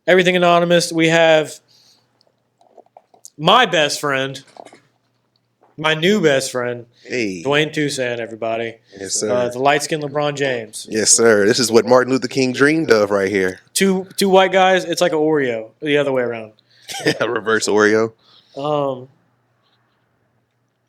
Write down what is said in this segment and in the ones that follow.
Everything Anonymous. We have my best friend, my new best friend, Hey. Dwayne Toussaint, everybody. Yes, sir. The light-skinned LeBron James. Yes, sir. This is what Martin Luther King dreamed of right here. Two white guys, it's like an Oreo, the other way around. Reverse Oreo.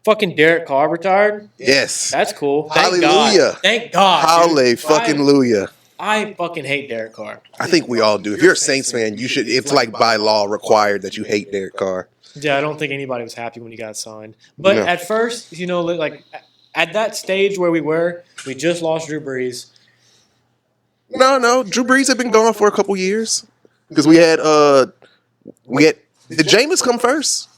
Fucking Derek Carr retired. Yes. That's cool. Thank Hallelujah. God. Thank God. Hallelujah. Fucking Luya. I fucking hate Derek Carr. I think we all do. If you're a Saints fan, you should. It's like by law required that you hate Derek Carr. Yeah, I don't think anybody was happy when he got signed. But No. at first, like at that stage where we just lost Drew Brees. No. Drew Brees had been gone for a couple years because we had did Jameis come first?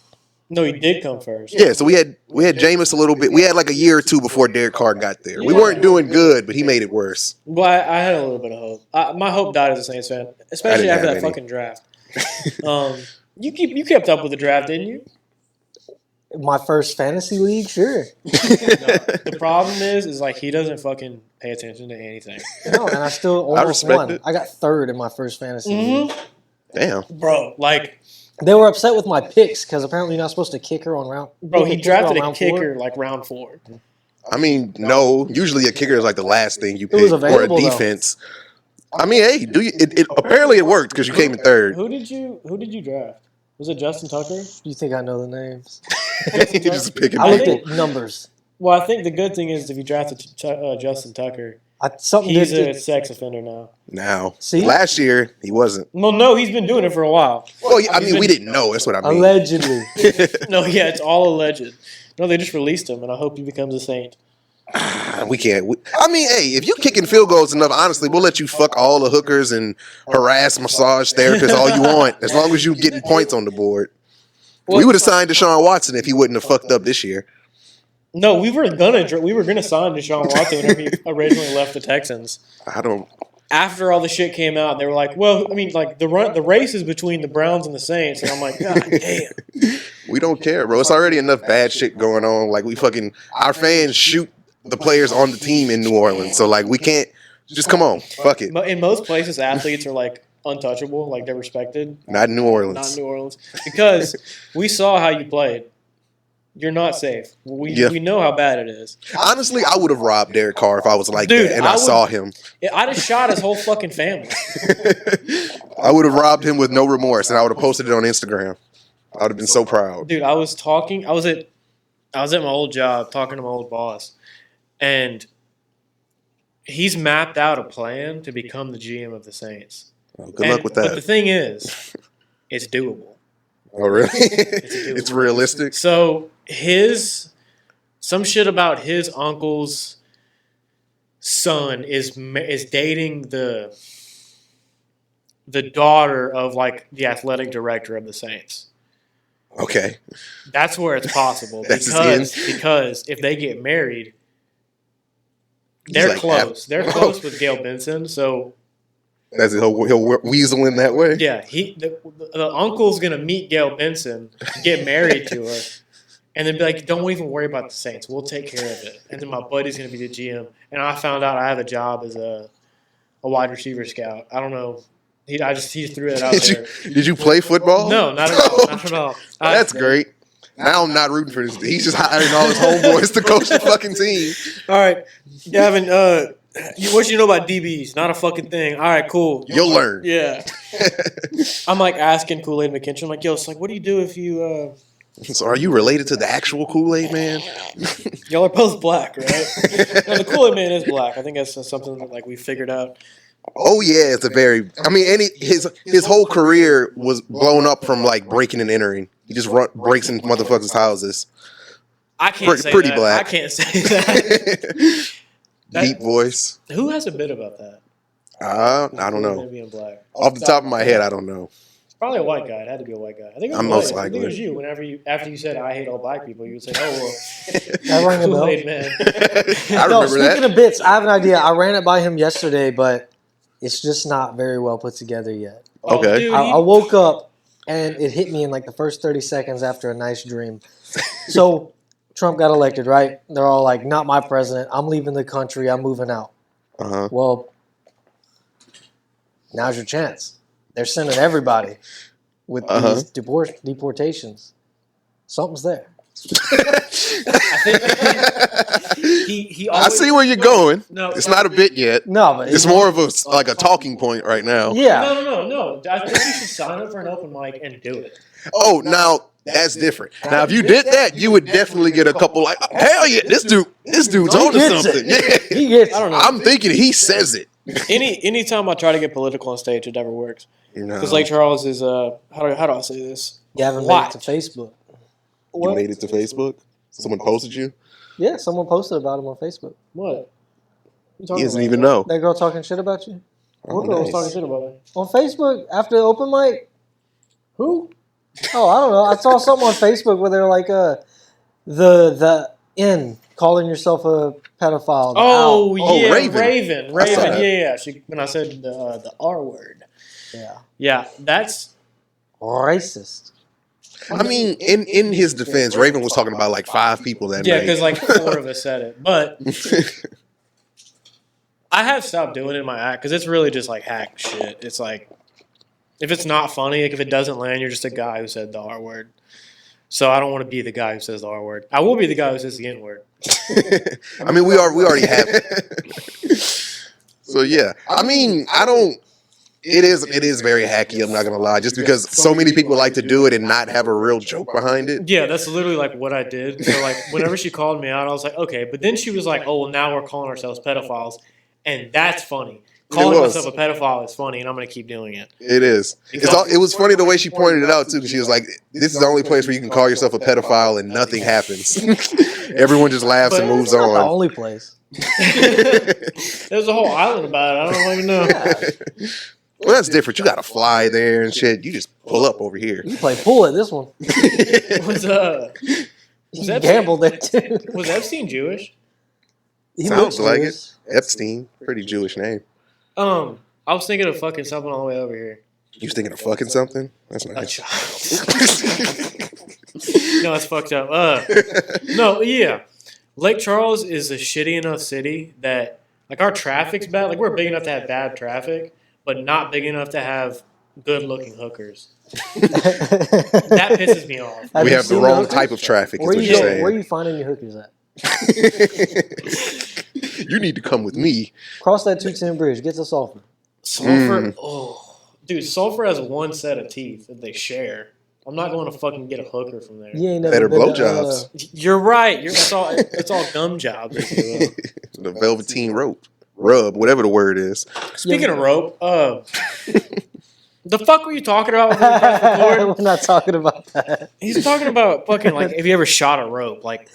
No, he did come first. Yeah, so we had Jameis a little bit. We had like a year or two before Derek Carr got there. We weren't doing good, but he made it worse. Well, I had a little bit of hope. My hope died as a Saints fan, especially after that fucking draft. You kept up with the draft, didn't you? My first fantasy league, sure. No, the problem is like he doesn't fucking pay attention to anything. No, and I still almost respect won. it. I got third in my first fantasy league. Damn. Bro, like, They were upset with my picks because apparently you're not supposed to kick her on round. bro, he kick her on drafted a round kicker 4. like round 4. I mean, no. Usually a kicker is like the last thing you pick was or a available, though. defense. I mean, hey, do you? Apparently it worked because you came in third. Who did you draft? Was it Justin Tucker? You think I know the names? You just pick and I looked pick. at numbers. Well, I think the good thing is if you drafted Justin Tucker, Something he's did- a sex offender now. Now, See? last year he wasn't. Well, no, he's been doing it for a while. Well, I mean, we didn't know. That's what I mean. Allegedly. No, yeah, it's all alleged. No, they just released him, and I hope he becomes a saint. We can't. I mean, hey, if you're kicking field goals enough, honestly, we'll let you fuck all the hookers and harass massage therapists all you want, as long as you're getting points on the board. We would have signed Deshaun Watson if he wouldn't have fucked up this year. No, we were gonna sign Deshaun Watson whenever he originally left the Texans. I don't. After all the shit came out, they were like, "Well, I mean, like the race is between the Browns and the Saints," and I'm like, "God damn." We don't care, bro. It's already enough bad shit going on. Like our fans shoot the players on the team in New Orleans, so like we can't just come on, fuck it. But in most places, athletes are like untouchable, like they're respected. Not in New Orleans. Not in New Orleans, because we saw how you played. You're not safe. We know how bad it is. Honestly, I would have robbed Derek Carr if I was like Dude, that and I saw him. I'd have shot his whole fucking family. I would have robbed him with no remorse, and I would have posted it on Instagram. I would have been so proud. Dude, I was at my old job talking to my old boss, and he's mapped out a plan to become the GM of the Saints. Well, good luck with that. But the thing is, it's doable. Oh, really? It's realistic. So some shit about his uncle's son is dating the daughter of like the athletic director of the Saints. Okay. That's where it's possible That's because if they get married, they're like close. They're close with Gail Benson. So That's it. He'll weasel in that way. yeah, the uncle's gonna meet Gail Benson, get married to her, and then be like, "Don't even worry about the Saints. We'll take care of it." And then my buddy's gonna be the GM, and I found out I have a job as a wide receiver scout. I don't know. He just threw it out there. Did you play football? No, not at all. Not at all. That's great. Now I'm not rooting for this. He's just hiring all his homeboys to coach the fucking team. All right, Gavin. What you know about DBs? Not a fucking thing. All right, cool. You'll learn. Yeah. I'm like asking Kool-Aid McKinstry. I'm like, yo, it's like, what do you do if you? So are you related to the actual Kool-Aid man? Y'all are both black, right? No, the Kool-Aid man is black. I think that's something that like we figured out. Oh yeah, it's a very. I mean, his whole career was blown up from like breaking and entering. He just breaks in motherfuckers' houses. I can't say pretty that. black. I can't say that. Deep voice. Who has a bit about that? I don't know. Kool-Aid being black. Off the top of my head, I don't know. It's probably a white guy. It had to be a white guy. I think it was I'm you. most I think likely. it was you. Whenever after you said I hate all black people, you would say, "Oh well." That rang a bell. Kool-Aid man. I No, remember speaking that. of bits, I have an idea. I ran it by him yesterday, but it's just not very well put together yet. Oh, Okay. dude, I woke up and it hit me in like the first 30 seconds after a nice dream. So Trump got elected, right? They're all like, not my president. I'm leaving the country. I'm moving out. Uh-huh. Well, now's your chance. they're sending everybody with Uh-huh. these deportations. Something's there. He I always, see where you're going. No, It's not a bit yet. No, but It's more of a talking point right now. yeah. No. I think you should sign up for an open mic and do it. Oh, now that's different. Now, if you did that, you would definitely get a couple like, hell yeah, this dude's He onto gets something. it. Yeah. He gets I don't know. I'm thinking he says it. Anytime I try to get political on stage, it never works. No. Because Lake Charles is how do I say this? Gavin made What? it to Facebook. You made it to Facebook? Someone posted you? Yeah, someone posted about him on Facebook. What? He doesn't even know. That girl talking shit about you? Oh, What girl was nice. talking shit about me? On Facebook after the open mic? Who? Oh, I don't know. I saw something on Facebook where they're like, the in calling yourself a pedophile. the Oh, out. Oh, yeah, Raven. Raven. I saw that. Yeah. She, when I said the R word. Yeah. Yeah, that's Racist. I mean, in his defense, Raven was talking about like 5 people that yeah, night. because like 4 of us said it. But I have stopped doing it in my act because it's really just like hack shit. It's like if it's not funny, like if it doesn't land, you're just a guy who said the R word. So I don't want to be the guy who says the R word. I will be the guy who says the N word. I mean, we already have it. So yeah, I mean, I don't. It is very hacky. I'm not gonna lie, just because so many people like to do it and not have a real joke behind it. Yeah, that's literally like what I did. So like whenever she called me out, I was like, okay. But then she was like, oh well, now we're calling ourselves pedophiles, and that's funny. Calling was. myself a pedophile is funny, and I'm gonna keep doing it. It is. It was funny the way she pointed it out too. 'Cause she was like, "This is the only place where you can call yourself a pedophile and nothing happens. Everyone just laughs and moves It's not the on." only place. There's a whole island about it. I don't even know. Well, that's different. You got to fly there and shit. You just pull up over here. You play pool at this one. Was You that- gambled there too. was Epstein Jewish? He Sounds looks like Jewish. it. Epstein, pretty Jewish name. I was thinking of fucking something on the way over here. You was thinking of fucking something? That's A nice. child. No, it's fucked up. No, yeah. Lake Charles is a shitty enough city that like our traffic's bad. Like we're big enough to have bad traffic, but not big enough to have good-looking hookers. That pisses me off. We you have the seen wrong hookers? type of traffic. Is Where what you you're go, where saying. you finding your hookers at? You need to come with me. Cross that 210 bridge. Get to Sulphur. Sulfur, oh, dude, Sulfur has one set of teeth that they share. I'm not going to fucking get a hooker from there. You ain't never Better been to, blowjobs. You're right. It's all gum jobs. If you will. The velveteen rope, rub, whatever the word is. Speaking of rope, the fuck were you talking about when we were pressing record? We're not talking about that. He's talking about fucking like if you ever shot a rope, like,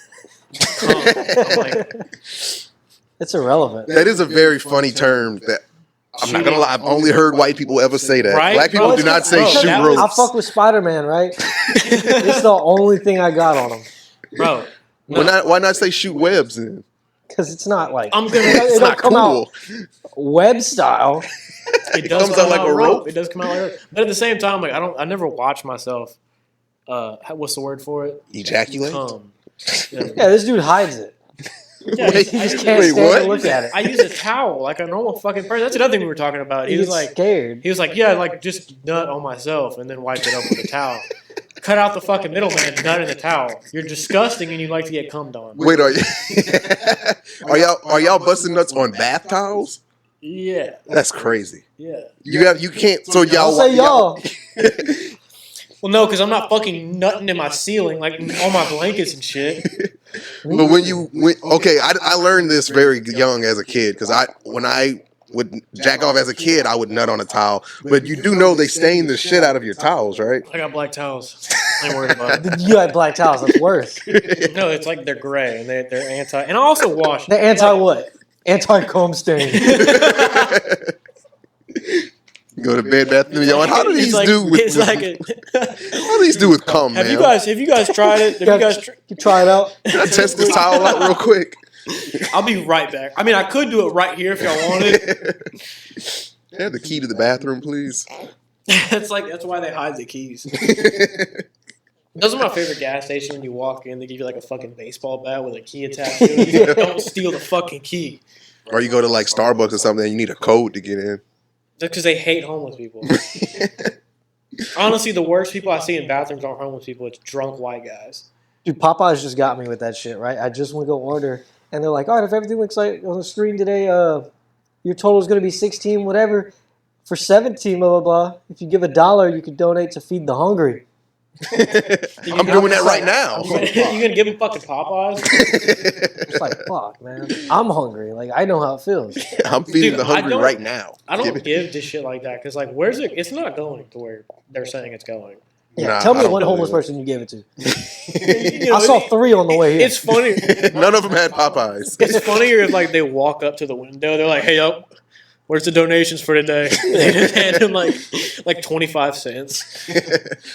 cum. I'm like, It's irrelevant. That is a very funny term. That I'm not gonna lie. I've only heard white people ever say that. Right? Black people Bro, do not say bro, shoot that was- I ropes. fuck with Spider-Man, right? It's the only thing I got on him. bro, Why not say shoot webs then? Because it's not like I'm gonna. it It's don't not come cool. out web style. It does comes come out like a rope? It does come out like a rope. But at the same time, like I never watch myself. What's the word for it? Ejaculate. Cum. Yeah, this dude hides it. Yeah, Wait, He just I- can't Wait, stand what? to look at it. I use a towel like a normal fucking person. That's another thing we were talking about. He He was gets like, scared. he was like, yeah, like just nut on myself and then wipe it up with a towel. Cut out the fucking middleman, nut in the towel. You're disgusting and you like to get cummed on. Wait, are you? are y'all busting nuts on bath towels? Yeah, That's crazy. yeah. You can't. So I'll y'all say y'all. Well, no, because I'm not fucking nutting in my ceiling like on my blankets and shit. But okay, I learned this very young as a kid because when I would jack off as a kid, I would nut on a towel. But you do know they stain the shit out of your towels, right? I got black towels. I ain't worried about it. You had black towels. That's worse. No, it's like they're gray and they're anti. And I also wash. They're anti what? Anti comb stain. Go to Bed Bath & Beyond. How do these do with? It's like How do these do with cum, man? Have you guys tried it? Have you guys? You try it out. Can I test this towel out real quick? I'll be right back. I mean, I could do it right here if y'all wanted. Have the key to the bathroom, please. That's why they hide the keys. Those are my favorite gas station. When you walk in, they give you like a fucking baseball bat with a key attached to it. He's like, don't steal the fucking key. Or you go to like Starbucks or something and you need a code to get in. because they hate homeless people. Honestly, the worst people I see in bathrooms aren't homeless people. It's drunk white guys. Dude, Popeyes just got me with that shit, right? I just went to go order, and they're like, all right, if everything looks like on the screen today, your total is going to be 16, whatever. For 17, blah, blah, blah. If you give $1, you could donate to Feed the Hungry. I'm doing that right now. You gonna give them fucking Popeyes? It's like, fuck, man. I'm hungry. Like, I know how it feels. I'm feeding Dude, the hungry I don't- right now. I Give don't it- give this shit like that because, like, where's it? It's not going to where they're saying it's going. Yeah, Nah, tell I me don't one believe homeless it. person you gave it to. You know, I saw 3 on the way here. It's funny. None of them had Popeyes. It's funnier if like they walk up to the window. They're like, "Hey, up, where's the donations for today?" They just hand him like 25 cents.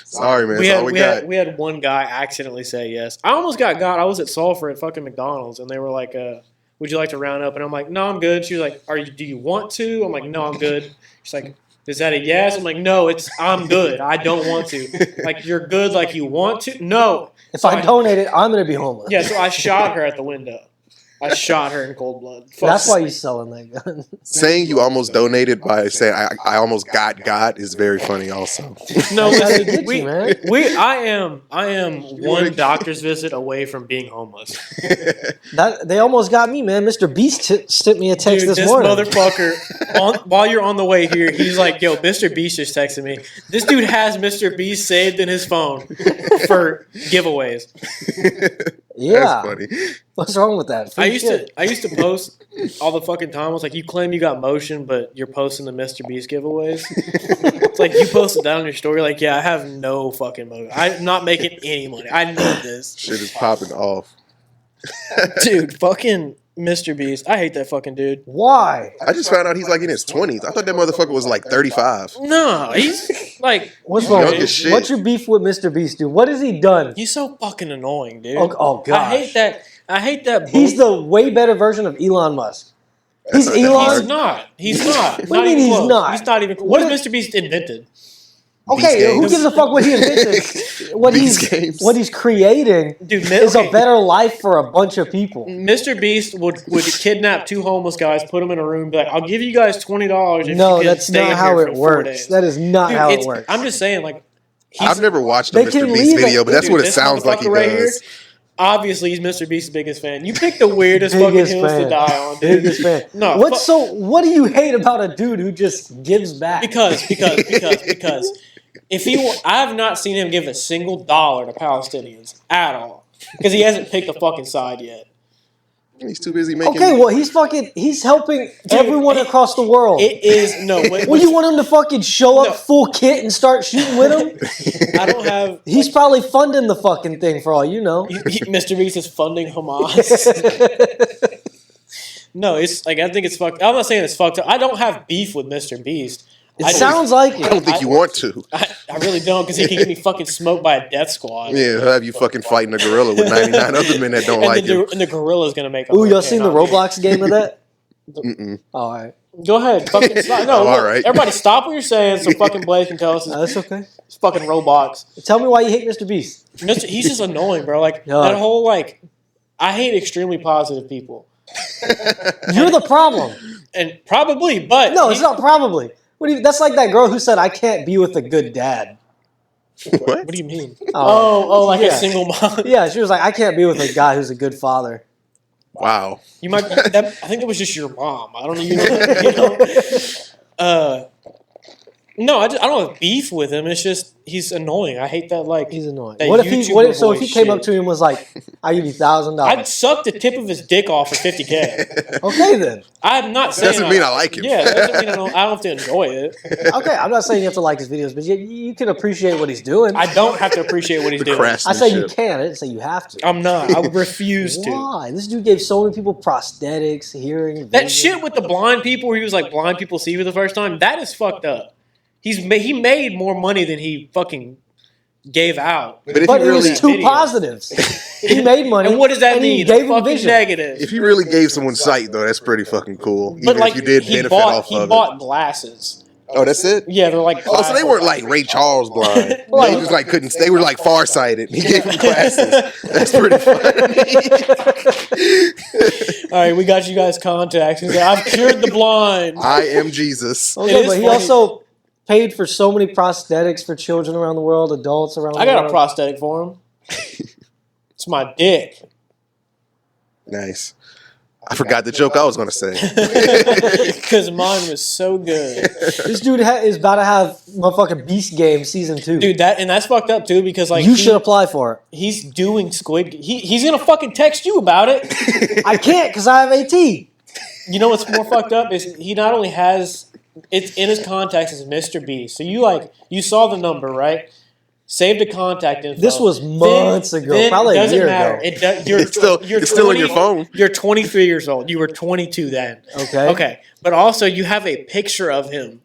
Sorry, man. That's all we got. We had one guy accidentally say yes. I almost got. I was at Sulphur at fucking McDonald's, and they were like, "Would you like to round up?" And I'm like, "No, I'm good." She was like, Do you want to?" I'm like, "No, I'm good." She's like, "Is that a yes?" I'm like, "No, I'm good. I don't want to." Like, you're good, like you want to? No. If I donate it, I'm going to be homeless. Yeah, so I shot her at the window. I shot her in cold blood. Fuck. That's why he's selling that gun. Saying you almost donated by saying I almost got is very funny. Also, No, That's how they listen, get you, man. I am one doctor's visit away from being homeless. They almost got me, man. Mr. Beast sent me a text Dude, this morning. motherfucker, while you're on the way here, he's like, "Yo, Mr. Beast just texted me." This dude has Mr. Beast saved in his phone for giveaways. Yeah. That's funny. What's wrong with that? I Free used shit. to post all the fucking time. I was like, "You claim you got motion, but you're posting the Mr. Beast giveaways." It's like you posted that on your story. Like, yeah, I have no fucking motion. I'm not making any money. I need this, Shit is popping off. dude. Fucking Mr. Beast. I hate that fucking dude. Why? I just found out he's like in his 20s. I thought that motherfucker was like 35. No, he's like, What's wrong? Young With as shit. What's your beef with Mr. Beast, dude? What has he done? he's so fucking annoying, dude. Oh, gosh. I hate that. He's the way better version of Elon Musk. He's That's not that Elon. hard. He's not. He's not. What do you mean even he's close. not? He's not even. What What is- has Mr. Beast invented? Okay, Beast who games. gives a fuck what he invented? Beast games. What he's creating Dude, is okay. a better life for a bunch of people. Mr. Beast would kidnap 2 homeless guys, put them in a room, and be like, "I'll give you guys $20 if No, you can that's stay not in how here it for 4 works. days." That is not Dude, how it it's- works. I'm just saying, like, I've never watched They a can Mr. Beast leave it- video, but that's dude, what it this sounds like he motherfucker right does. here, obviously, he's Mr. Beast's biggest fan. You picked the weirdest fucking Biggest hills fan. to die on, dude. Biggest fan. No, What do you hate about a dude who just gives back? Because if I have not seen him give a single dollar to Palestinians at all because he hasn't picked a fucking side yet. He's too busy making. Okay, well he's helping everyone across the world. It is no. Well, you want him to fucking show up No. full kit and start shooting with him? I don't have. He's probably funding the fucking thing for all you know. Mr. Beast is funding Hamas. No, it's like I think it's fucked. I'm not saying it's fucked up. I don't have beef with Mr. Beast. It sounds like I don't it. think you want to. I really don't because he can get me fucking smoked by a death squad. Yeah, he'll have you fucking fighting a gorilla with 99 other men that don't and, like the, him. and the gorilla's gonna make. A Ooh, y'all hurricane seen the on me. Roblox game of that? Mm-mm. All right, Go ahead, fucking stop. No, Oh, look, all right. everybody, stop what you're saying so fucking Blake can tell us that's okay. it's fucking Roblox. Tell me why you hate Mr. Beast. He's just annoying, bro. Like No. that whole like, I hate extremely positive people, You're the problem. and probably, but No, it's not probably. That's like that girl who said, "I can't be with a good dad." What? What do you mean? Oh, Like yeah. a single mom. Yeah, she was like, "I can't be with a guy who's a good father." Wow. You might. I think it was just your mom. I don't know. You know. No, I don't have beef with him. It's just he's annoying. I hate that. Like He's annoying. that What if he? YouTuber So if he voice came shit. up to him and was like, "I give you $1,000." I'd suck the tip of his dick off for $50K. Okay then. I'm not saying Doesn't mean I like him. Yeah, that doesn't mean I don't have to enjoy it. Okay, I'm not saying you have to like his videos, but you can appreciate what he's doing. I don't have to appreciate what he's The doing. craftsmanship. I say you can. I didn't say you have to. I'm not. I refuse to. Why? This dude gave so many people prosthetics, hearing. That vision. shit with the blind people where he was like blind people see for the first time, that is fucked up. He made more money than he fucking gave out. But if But he it really, was two video. positives. He made money. And what does that and mean? He gave him fucking vision. negative. if he really gave someone sight though, that's pretty fucking cool. Even But like if you did he benefit bought off he of bought glasses Oh, that's it. Yeah, they're like. Oh, so they weren't like Ray Charles blind. They just like couldn't. They were like farsighted. He gave them glasses. That's pretty funny. All right, we got you guys contacts. He's like, I've cured the blind. I am Jesus. Okay, is but he funny. also paid for so many prosthetics for children around the world, adults around the I world. got a prosthetic for him. It's my dick. Nice. I forgot the joke I was going to say. Because mine was so good. This dude is about to have motherfucking Beast Game season 2. Dude, that's fucked up too because like you should apply for it. he's doing Squid. He's gonna fucking text you about it. I can't because I have AT. You know what's more fucked up is he not only has it's in his contacts as Mr. Beast. So you saw the number, right? Saved a contact info. This was months ago, then probably a doesn't year matter. ago. It's still in your phone. You're 23 years old. You were 22 then. Okay. Okay, but also you have a picture of him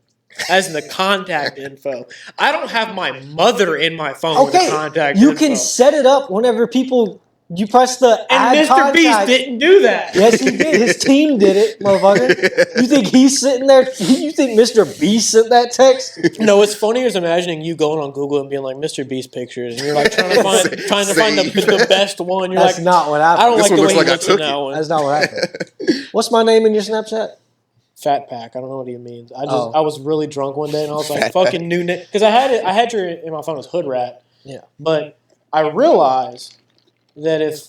as the contact info. I don't have my mother in my phone with the Okay, contact you info. can set it up whenever you press the And add Mr. contact. Beast didn't do that. Yes, he did. His team did it, motherfucker. You think he's sitting there? You think Mr. Beast sent that text? No, it's funnier is imagining you going on Google and being like Mr. Beast pictures, and you're like trying to find the best one. You're That's like, not what I don't happened. This like the one way looks he like I looks in took that it. one. That's not what happened. What's my name in your Snapchat? Fat Pack. I don't know what he means. Oh. I was really drunk one day and I was like, Fat fucking new name because I had your in my phone as Hood Rat. Yeah. But I realized that if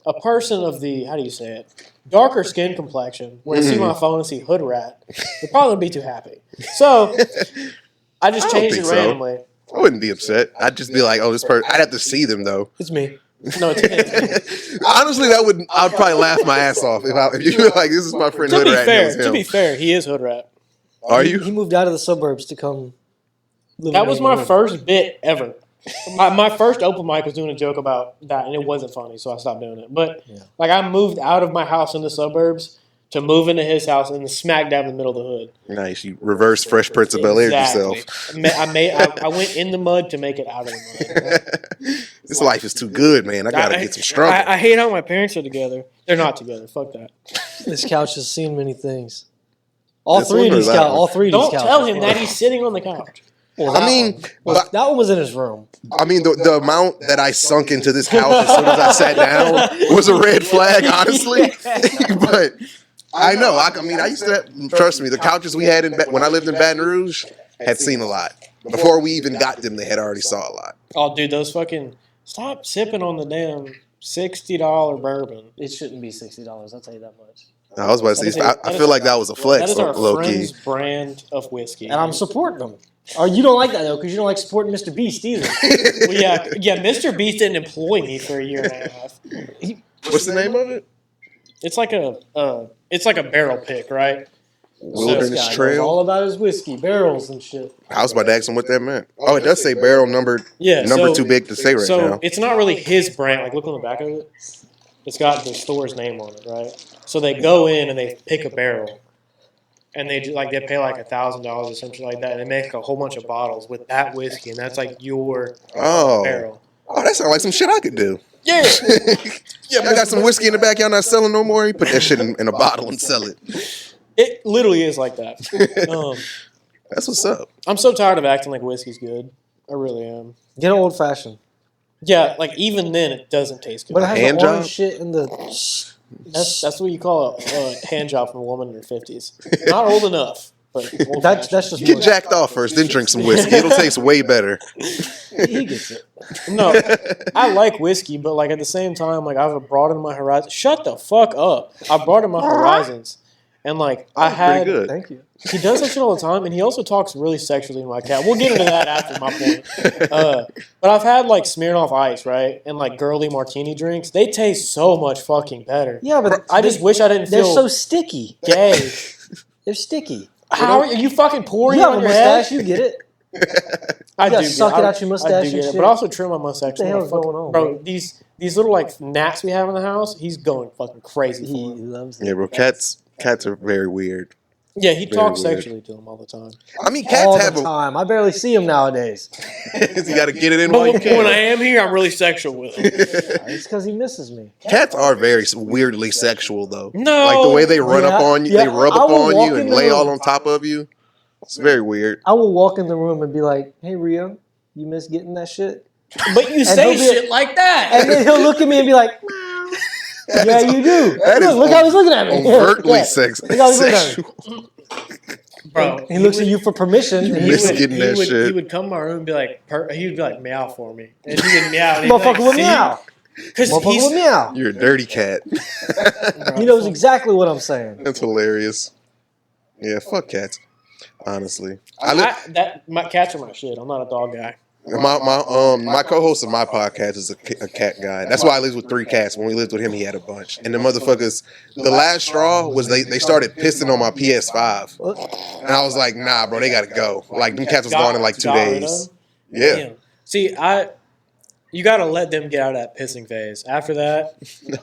a person of the how do you say it darker skin complexion were to see my phone and see Hood Rat, they're probably gonna be too happy. So I just I don't changed it think so. randomly. I wouldn't be upset. I'd just be like, oh, this person. I'd have to see them though. It's me. No, it's Honestly, I'd probably laugh my ass off if you were like, this is my friend to Hood be Rat. and it fair. was To him. be fair, he is Hood Rat. Are He you? moved out of the suburbs to come live That in was my England. first bit ever. My first open mic was doing a joke about that, and it wasn't funny, so I stopped doing it. But Yeah. like, I moved out of my house in the suburbs to move into his house in the smack dab in the middle of the hood. Nice. You reverse Fresh Prince of Bel Air yourself. I went in the mud to make it out of the mud. This life is too good, man. I gotta get some struggle. I hate how my parents are together. They're not together. Fuck that. This couch has seen many things. All This three one of or these that couches. one? All three of Don't these couches. tell him that he's sitting on the couch. Well, I that mean, one. Well, that one was in his room. the amount that I sunk into this house as soon as I sat down was a red flag, honestly. But I know. I mean, I used to trust me. The couches we had when I lived in Baton Rouge had seen a lot. Before we even got them, they had already saw a lot. Oh, dude, those fucking stop sipping on the damn $60 bourbon. It shouldn't be $60. I'll tell you that much. I was about to say, I feel like that was a That flex, is our low key. friend's brand of whiskey. And I'm supporting them. Oh, you don't like that though, because you don't like supporting Mr. Beast either. Well, yeah. Mr. Beast didn't employ me for a year and a half. What's the name of it? It's like a barrel pick, right? Wilderness This guy knows Trail. all about his whiskey, barrels and shit. I was about to ask him what that meant. Oh, it does say barrel number. Yeah, Number so- too big to say right so now. it's not really his brand. Like, look on the back of it. It's got the store's name on it, right? So they go in and they pick a barrel, and they pay like $1,000 or something like that, and they make a whole bunch of bottles with that whiskey, and that's like your Oh. barrel. Oh, that sounds like some shit I could do. Yeah. I got some whiskey in the back. Y'all not selling no more. You put that shit in a bottle and sell it. It literally is like that. That's what's up. I'm so tired of acting like whiskey's good. I really am. Get an old fashioned. Yeah, like even then it doesn't taste good. But it has hand the orange job? shit in the. That's what you call a hand job from a woman in her 50s. Not old enough, but old That's just Get jacked off first, then drink some whiskey. It'll taste way better. he gets it. No, I like whiskey, but like at the same time, like I've broadened my horizons. Shut the fuck up! I broadened my horizons, and like I had. Pretty good. Thank you. He does that shit all the time, and he also talks really sexually to my cat. We'll get into that after my point. But I've had like Smirnoff Ice, right, and like girly martini drinks. They taste so much fucking better. Yeah, but I just wish I didn't they're feel so sticky. gay. They're sticky. How are you fucking pouring You it have on a your head? mustache, you get it. I You gotta do suck get it out your mustache I do and get it, shit. but I also trim my mustache. What the hell is Fucking- going on, bro? bro? These little like gnats we have in the house. He's going fucking crazy He for them. loves Yeah, it. bro. Cats are very weird. Yeah, he talks weird. sexually to them all the time. I mean, All cats have the time. I barely see him nowadays. you got to get it in But while you when I can. am here, I'm really sexual with him. It's because he misses me. Cats are very weirdly sexual, though. No. Like the way they run up Yeah, on you, yeah. they rub I up will on walk you in and the lay room. all on top of you. It's very weird. I will walk in the room and be like, "Hey, Rio, you miss getting that shit?" But you And say he'll be- shit like that. And then he'll look at me and be like, "Yeah, you do." That is Look how he's looking at me. overtly Yeah. sexual. Look how he's looking at me. Bro, He looks at you for permission. and miss he would, getting that shit. He would come to my room and be like, he would be like, meow for me. And he would meow. And he'd be Motherfucker like, with "See?" meow. 'Cause Motherfucker he's, with meow. You're a dirty cat. He knows exactly what I'm saying. That's hilarious. Yeah, fuck cats. Honestly, my cats are my shit. I'm not a dog guy. my co-host of my podcast is a cat guy. That's why I lived with 3 cats. When we lived with him, he had a bunch. And the motherfuckers, the last straw was they started pissing on my PS5, and I was like, nah, bro, they gotta go. Like them cats was gone in like 2 Got rid of days. them? Yeah, Damn. See, you gotta let them get out of that pissing phase. After that,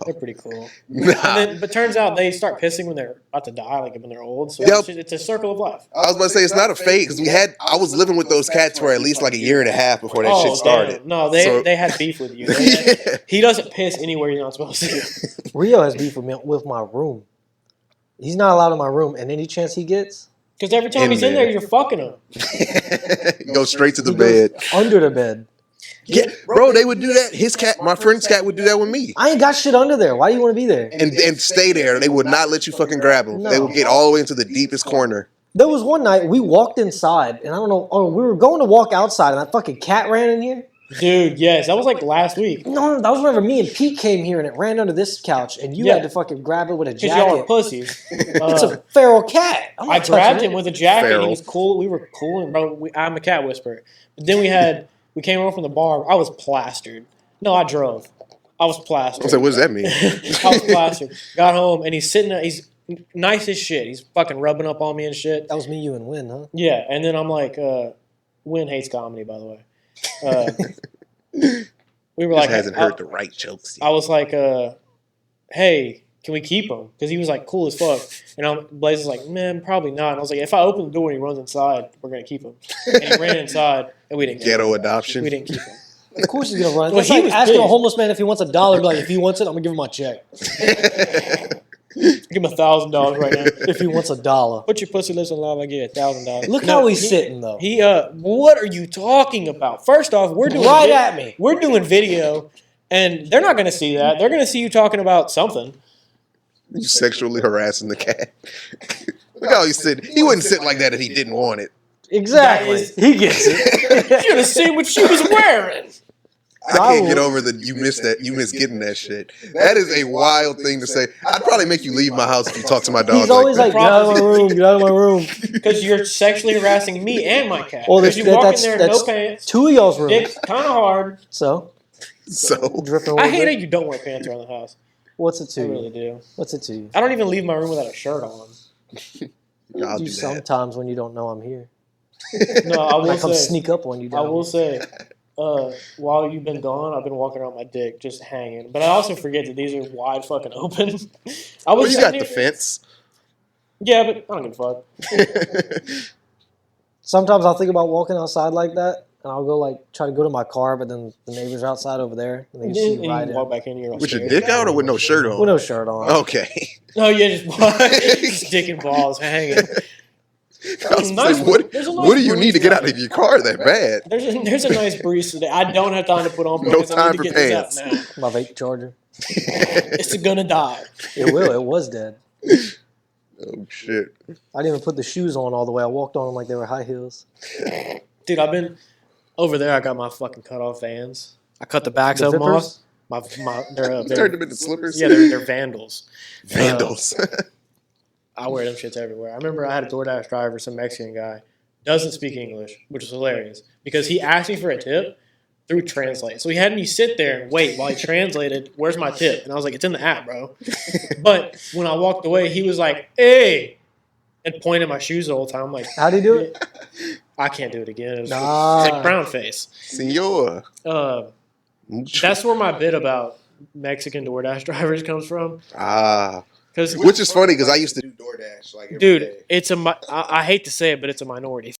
they're pretty cool. nah. But turns out they start pissing when they're about to die, like when they're old. So Yep. it's a circle of life. I was about to say it's not a fake because I was living with those cats for at least like a year and a half before that Oh, shit started. damn. No, So- they had beef with you. Yeah. He doesn't piss anywhere you're not supposed to. Rio has beef with my room. He's not allowed in my room, and any chance he gets, Because every time In he's in bed. there, you're fucking him. Go straight to the he goes bed. under the bed. Yeah, bro, they would do that. My friend's cat would do that with me. I ain't got shit under there. Why do you want to be there? And stay there. They would not let you fucking grab them. No. They would get all the way into the deepest corner. There was one night we walked inside, and I don't know. Oh, we were going to walk outside, and that fucking cat ran in here. Dude, yes. That was like last week. No, that was whenever me and Pete came here, and it ran under this couch, and you Yeah. had to fucking grab it with a Because y'all are jacket. pussies. It's a feral cat. I'm not I touching grabbed it. him with a jacket. Feral. He was cool. We were cool. And bro, I'm a cat whisperer. But then we came over from the bar. I was plastered. No, I drove. I was I plastered. was like, what does that mean? I was plastered. Got home and he's sitting there. He's nice as shit. He's fucking rubbing up on me and shit. That was me, you, and Win, huh? Yeah. And then I'm like, Win hates comedy, by the way. We were Just like, hasn't heard the right jokes I yet. was like, hey, can we keep him? Because he was like cool as fuck. And Blaze was like, man, probably not. And I was like, if I open the door and he runs inside, we're gonna keep him. And he ran inside, and we didn't keep Ghetto him. adoption. We didn't keep him. Of course he's gonna run. Well, That's he like was asking a pissed. homeless man if he wants $1. Be like, if he wants it, I'm gonna give him my check. Give him $1,000 right now. If he wants $1. Put your pussy lips on live. I get $1,000. Look No, how he's sitting though. What are you talking about? First off, we're doing Right at me. We're doing video, and they're not gonna see that. They're gonna see you talking about something. You sexually harassing the cat. Look how he's sitting. He wouldn't sit like that if he didn't want it. Exactly. That is- He gets it. You should have seen what she was wearing. I can't get over that you miss getting that shit. That is a wild thing to say. I'd probably make you leave my house if you talk to my dog. He's always like, that. get out of my room, get out of my room. Because you're sexually harassing me and my cat. Well, Because that's, you walk that's, in there, that's no pants, two of y'all's rooms. dick's kind of hard. So, So dripping a I little hate how bit. you don't wear pants around the house. What's it I to really you? do. What's it to you? I don't even leave my room without a shirt on. I'll do do that. sometimes when you don't know I'm here. No, I will I come say. sneak up on you. I Down will here. say. While you've been gone, I've been walking around my dick just hanging. But I also forget that these are wide fucking open. I was Well, you got sitting the here- fence. Yeah, but I don't give a fuck. Sometimes I'll think about walking outside like that, and I'll go like try to go to my car, but then the neighbors are outside over there, and they And just see then you right you in walk back in, you're all With your scared. dick out or with no shirt on? with no shirt on. Okay. No, yeah, just dick and balls hanging. I was Nice- like, what there's a do you nice need to get out breeze of your car that bad? There's a nice breeze today. I don't have time to put on No pants. I time need to for get this out pants. now. My vape charger. It's gonna die. It will. It was dead. Oh shit. I didn't even put the shoes on all the way. I walked on them like they were high heels. Dude, I've been over there. I got my fucking cut off Vans. I cut the backs The of them zippers? off. They're Turned them into slippers. yeah, they're Vandals. Vandals. I wear them shits everywhere. I remember I had a DoorDash driver, some Mexican guy, doesn't speak English, which is hilarious because he asked me for a tip through Translate. So he had me sit there and wait while he translated, where's my tip? And I was like, it's in the app, bro. But when I walked away, he was like, hey, and pointed at my shoes the whole time. I'm like, How'd he do it? I can't do it again. It was Nah. like brown face. Senor. That's where my bit about Mexican DoorDash drivers comes from. Because, Which is funny because I used to do DoorDash like every dude, day. it's I hate to say it, but it's a minority.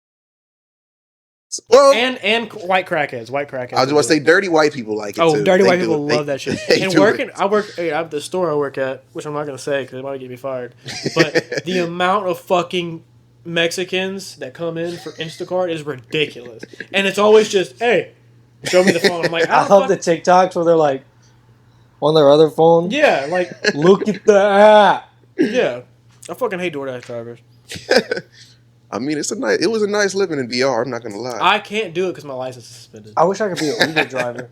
Well, And white crackheads. White crackheads. I was going to say dirty white people like it Oh, too. dirty They white do people it. love that shit. they And do working, it. I have the store I work at, which I'm not gonna say because they might get me fired. But the amount of fucking Mexicans that come in for Instacart is ridiculous, and it's always just, hey, show me the phone. I'm like, I love the TikToks where they're like on their other phone. yeah, like Look at the app. yeah. I fucking hate DoorDash drivers. I mean, it was a nice living in VR. I'm not gonna lie. I can't do it because my license is suspended. I wish I could be an Uber driver.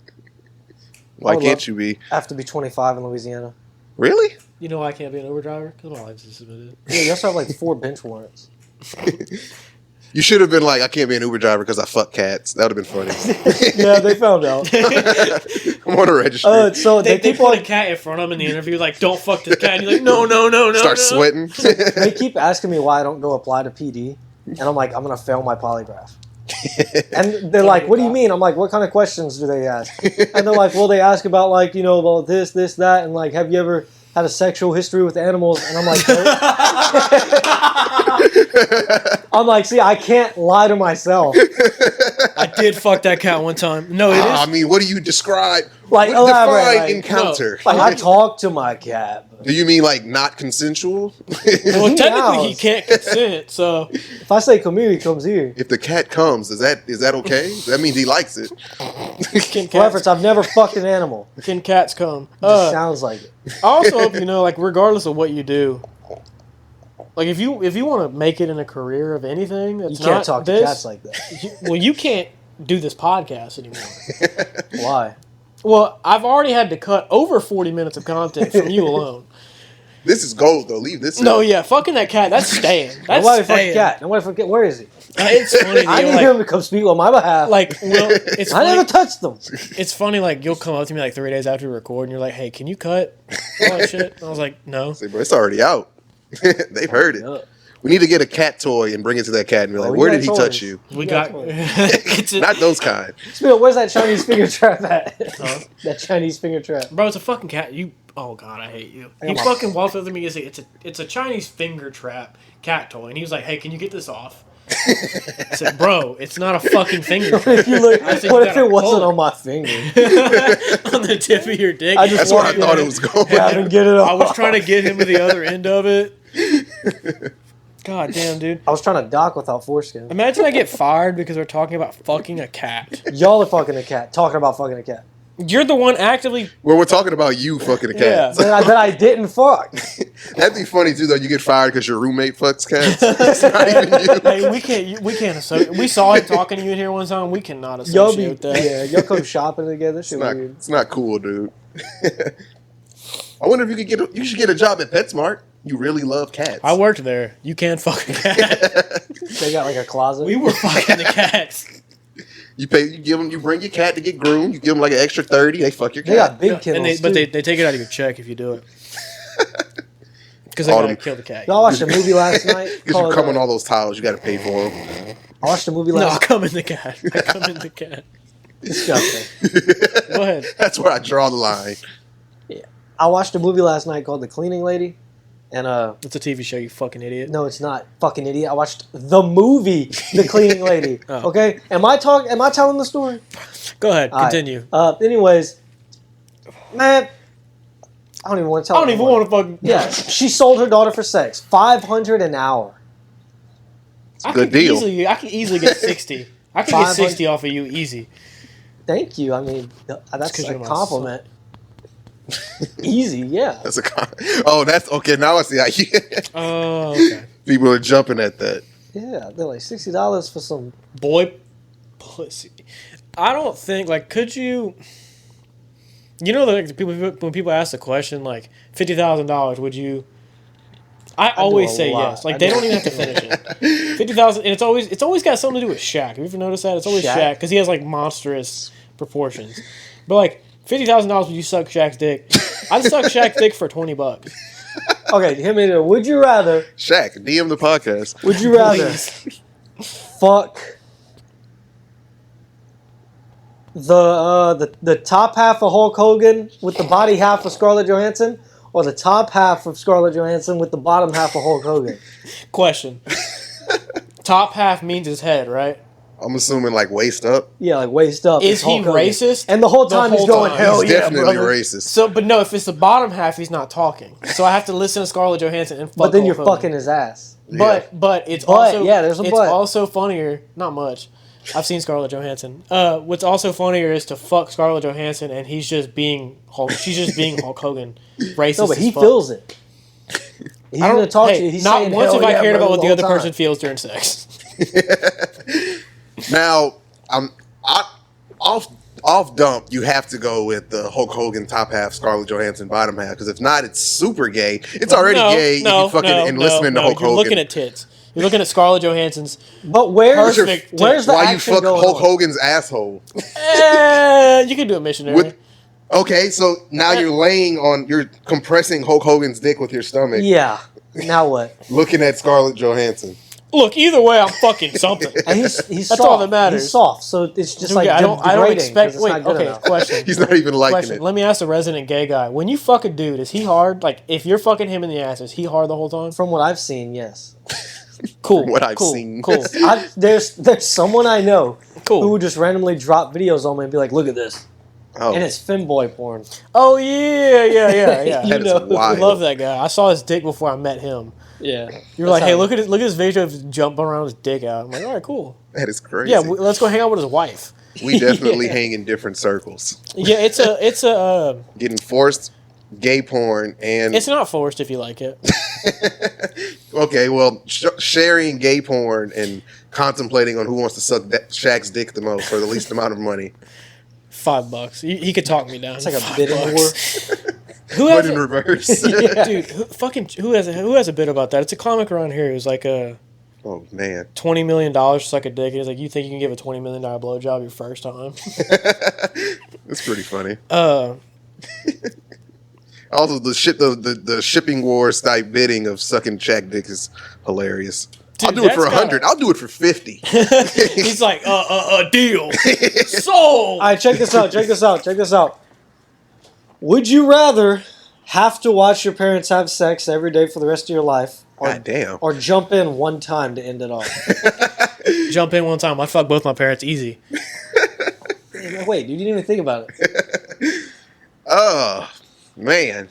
Why I would can't love- you be? I have to be 25 in Louisiana. Really? You know why I can't be an Uber driver? Because my license is suspended. Yeah, you also have like 4 bench warrants. You should have been like, I can't be an Uber driver because I fuck cats. That would have been funny. Yeah, they found out. I'm on a registry. So They keep put a on, cat in front of him in the interview, like, don't fuck this cat. And you're like, no. Start sweating. they keep asking me why I don't go apply to PD, and I'm like, I'm gonna fail my polygraph. And they're like, what do you mean? I'm like, what kind of questions do they ask? And they're like, well, they ask about like, you know, about this, that, and like, have you ever had a sexual history with animals? And I'm like, no. I'm like, see, I can't lie to myself. I did fuck that cat one time. No, it is. I mean, what do you describe? Like, What elaborate, define like, encounter? Like, I talk to my cat. But Do you mean like not consensual? Well, technically, he Meows. can't consent, so. if I say come here, he comes here. If the cat comes, is that okay? That means he likes it. Can For reference, I've never fucked an animal. Can cats come? It just sounds like it. I also hope you know, like, regardless of what you do, like if you want to make it in a career of anything, that's You can't not talk to this, cats like that. well, you can't do this podcast anymore. Why? Well, I've already had to cut over 40 minutes of content from you alone. This is gold though. Leave this. No, in. yeah, fucking that cat. That's staying. That's Nobody fuck staying. cat. Nobody fuck cat. Where is he? It's funny. I Neil, need him to come speak on my behalf. like, well, it's I funny. never touched them. It's funny. Like, you'll come up to me like 3 days after we record, and you're like, "Hey, can you cut all that shit?" And I was like, "No." Say, bro, it's already out. They've heard it. Yeah. We need to get a cat toy and bring it to that cat and be like, we where got did he toys. touch you? We Yeah, got. it's Not those kind. Spiel, where's that Chinese finger trap at? That Chinese finger trap. Bro, it's a fucking cat. You. Oh God, I hate you. I He got my- fucking walked up to me and said, "It's a Chinese finger trap cat toy," and he was like, "Hey, can you get this off?" I said, "Bro, it's not a fucking finger What if, trap." you look, I said, what you if gotta it wasn't pull on my finger? on the tip of your dick. I just That's where I walked thought in. it was going. Grab and get it off. I was trying to get him to the other end of it. God damn, dude. I was trying to dock without foreskin. Imagine I get fired because we're talking about fucking a cat. Y'all are fucking a cat. Talking about fucking a cat. You're the one actively. Well, we're talking about you fucking a cat. Yeah. That I didn't fuck. That'd be funny too, though. You get fired because your roommate fucks cats. It's not even you. Hey, we can't associate. We saw him talking to you in here one time. We cannot Y'all associate be with that. yeah. Y'all come shopping together. It's Shit not. weird. It's not cool, dude. I wonder if you could get. You should get a job at PetSmart. You really love cats. I worked there. You can't fuck a cat. They got like a closet. We were fucking the cats. You pay. You give them. You bring your cat to get groomed. You give them like an extra 30. They fuck your They cat. got big kennels But too. they take it out of your check if you do it. Because they All gotta them- kill the cat. Y'all watched a movie last night. Because you called, come on all those tiles, you got to pay for them. I watched a movie No, I last. come in the cat. I come in the cat. Disgusting. Go ahead. That's where I draw the line. I watched a movie last night called The Cleaning Lady, and It's a TV show, you fucking idiot. no, it's not. Fucking idiot. I watched the movie The Cleaning Lady. Oh. Okay, am I telling the story? Go ahead. All right. Continue. Anyways, man, I don't even want to tell. I don't even want to fucking. Yeah, she sold her daughter for sex. $500 an hour. Good deal. I could easily get 60. I could get 500 60 off of you easy. Thank you. I mean, that's 'cause a you're my compliment. Easy, yeah. That's a. Oh, that's okay. Now I see how you, Oh, okay. people are jumping at that. Yeah, they're like $60 for some. Boy, pussy. I don't think, like, could you. You know, like, when people ask the question, like, $50,000, would you. I always do a say lot. yes. Like, I they do. don't even have to finish it. 50,000, and it's always got something to do with Shaq. Have you ever noticed that? It's always Shaq? Shaq because he has like monstrous proportions. But like $50,000, would you suck Shaq's dick? I'd suck Shaq's dick for $20. Okay, hit me there. Would you rather? Shaq, DM the podcast. Would you rather Please. fuck the top half of Hulk Hogan with the body half of Scarlett Johansson, or the top half of Scarlett Johansson with the bottom half of Hulk Hogan? Question. Top half means his head, right? I'm assuming like waist up. Yeah, like waist up. Is he Hulk Hogan. racist? And the whole The time he's whole going, time. hell He's yeah, definitely brother. racist. So, but no, if it's the bottom half, he's not talking. So I have to listen to Scarlett Johansson and fuck But then Hulk you're Hogan. fucking his ass. But it's But, also yeah, there's a it's but. also funnier. Not much. I've seen Scarlett Johansson. What's also funnier is to fuck Scarlett Johansson and he's just being Hulk. She's just being Hulk Hogan, racist. No, but he as fuck. feels it. He's I don't gonna talk hey, to you. He's not saying, once "Hell have I yeah, cared brother," about what the whole other time. person feels during sex. Now, off dump. You have to go with the Hulk Hogan top half, Scarlett Johansson bottom half. Because if not, it's super gay. It's already gay if you fucking and listening to Hulk You're Hogan. looking at tits. You're looking at Scarlett Johansson's. But where's Perfect. where's the Why you action fuck going Hulk on? Hogan's asshole? You can do a missionary. With- Okay, so now you're compressing Hulk Hogan's dick with your stomach, Yeah. Now what? looking at Scarlett Johansson. Look, either way, I'm fucking something. And he's That's soft. all that matters. He's soft, so it's just like I don't degrading expect. 'cause it's Wait, not good okay. enough. Question. He's not even liking Question. it. Let me ask the resident gay guy. When you fuck a dude, is he hard? Like, if you're fucking him in the ass, is he hard the whole time? From what I've seen, yes. Cool. What I've cool, seen. Cool. There's someone I know Cool. who would just randomly drop videos on me and be like, "Look at this," Oh, and it's femboy porn. Oh yeah. You That is know, wild. I love that guy. I saw his dick before I met him. Yeah, You were like, hey, look at this video of him jumping around his dick out. I'm like, all right, cool. that is crazy. Yeah, let's go hang out with his wife. We definitely hang in different circles. Yeah, it's a Getting forced gay porn and it's not forced if you like it. okay, well, sharing gay porn and contemplating on who wants to suck Shaq's dick the most for the least amount of money. $5. He could talk me down. It's like a $5. bidding war. Who But has in reverse. dude? Who has a bit about that? It's a comic around here who's like a Oh man, $20 million to suck a dick. He's like, you think you can give a $20 million blowjob your first time? that's pretty funny. Also, the shipping wars type bidding of sucking Shaq dick is hilarious. Dude, I'll do it for that's 100. I'll do it for 50. He's like, a deal. Sold. All right, check this out. Would you rather have to watch your parents have sex every day for the rest of your life, God damn. or jump in one time to end it all? Jump in one time. I fuck both my parents easy. Wait, you didn't even think about it. Man.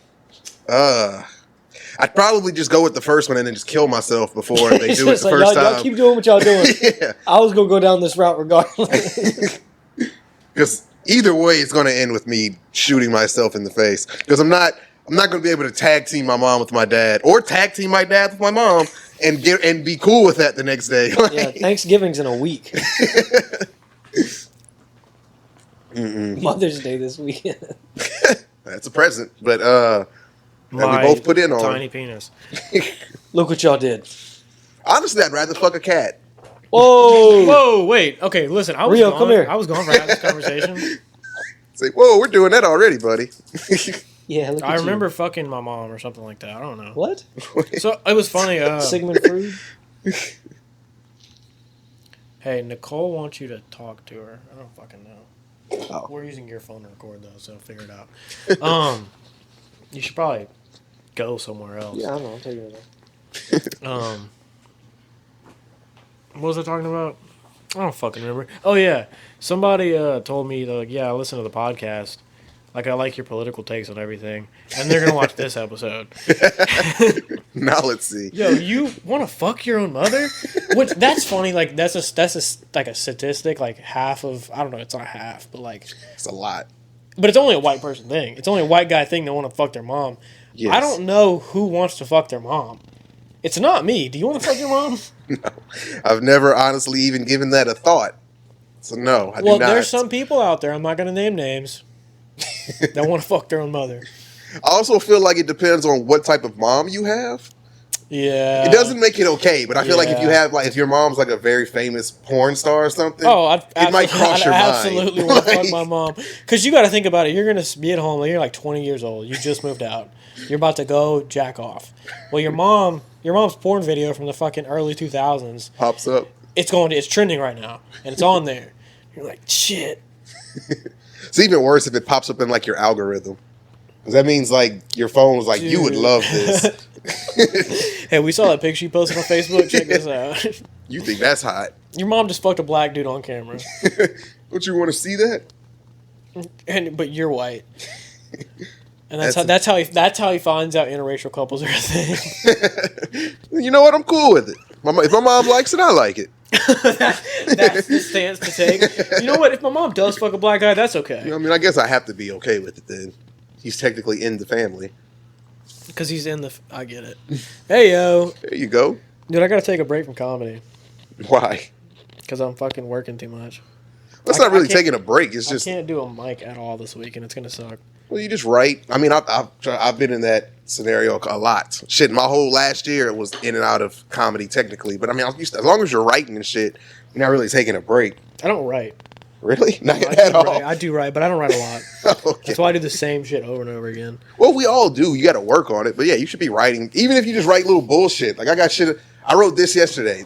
I'd probably just go with the first one and then just kill myself before they It's do it just the like, first y'all time. keep doing what y'all doing. Yeah. I was gonna go down this route regardless. Because either way, it's going to end with me shooting myself in the face. Because I'm not going to be able to tag team my mom with my dad, or tag team my dad with my mom, and be cool with that the next day. Yeah, Thanksgiving's in a week. Mother's Day this weekend. That's a present, but that we both put in on. tiny penis. Look what y'all did. Honestly, I'd rather fuck a cat. Whoa! Whoa, wait. Okay, listen. I was Rio, gone. come here. I was gone for half this conversation. Say, whoa, we're doing that already, buddy. Yeah, look at I you. remember fucking my mom or something like that. I don't know. What? So it was funny. Sigmund Freud? Hey, Nicole wants you to talk to her. I don't fucking know. Oh. We're using your phone to record though, so figure it out. You should probably go somewhere else. Yeah, I know. I'm taking it off. What was I talking about? I don't fucking remember. Oh yeah, somebody told me like, yeah, I listen to the podcast. Like, I like your political takes on everything, and they're gonna watch this episode. Now let's see. Yo, you want to fuck your own mother? Which that's funny. Like that's a statistic. Like half of, I don't know. It's not half, but like, It's a lot. but it's only a white person thing. It's only a white guy thing that want to fuck their mom. Yes. I don't know who wants to fuck their mom. It's not me. Do you want to fuck your mom? No, I've never honestly even given that a thought. So no, I do Well, not. there's some people out there. I'm not gonna name names. That want to fuck their own mother. I also feel like it depends on what type of mom you have. Yeah. It doesn't make it okay, but I feel like if you Yeah. have, like, if your mom's like a very famous porn star or something, Oh, it might cross your mind. absolutely want to fuck Like- my mom. Because you got to think about it. You're going to be at home. You're like 20 years old. You just moved out. You're about to go jack off. Well, your mom's porn video from the fucking early 2000s, pops up. it's trending right now. And it's on there. You're like, shit. It's even worse if it pops up in like your algorithm, because that means like your phone was like, you would Dude. love this. Hey, we saw that picture you posted on Facebook. Check this out. You think that's hot? Your mom just fucked a black dude on camera. Don't you want to see that? But you're white. And that's how he finds out interracial couples are a thing. You know what? I'm cool with it. If my mom likes it, I like it. That's the stance to take. You know what? If my mom does fuck a black guy, that's okay. You know, I mean, I guess I have to be okay with it then. He's technically in the family. Because he's in the. I get it. Hey yo, There you go. dude, I gotta take a break from comedy Why? because I'm fucking working too much. That's I not really can't- taking a break. It's I just, can't do a mic at all this week, and it's gonna suck. well, you just write. I mean, I've been in that scenario a lot. Shit, my whole last year it was in and out of comedy technically. But I mean, as long as you're writing and shit, you're not really taking a break. I don't write. Really? Not I at do all. write. I do write, but I don't write a lot. Okay. That's why I do the same shit over and over again. Well, we all do. You got to work on it. But yeah, you should be writing, even if you just write little bullshit. Like I got shit. I wrote this yesterday.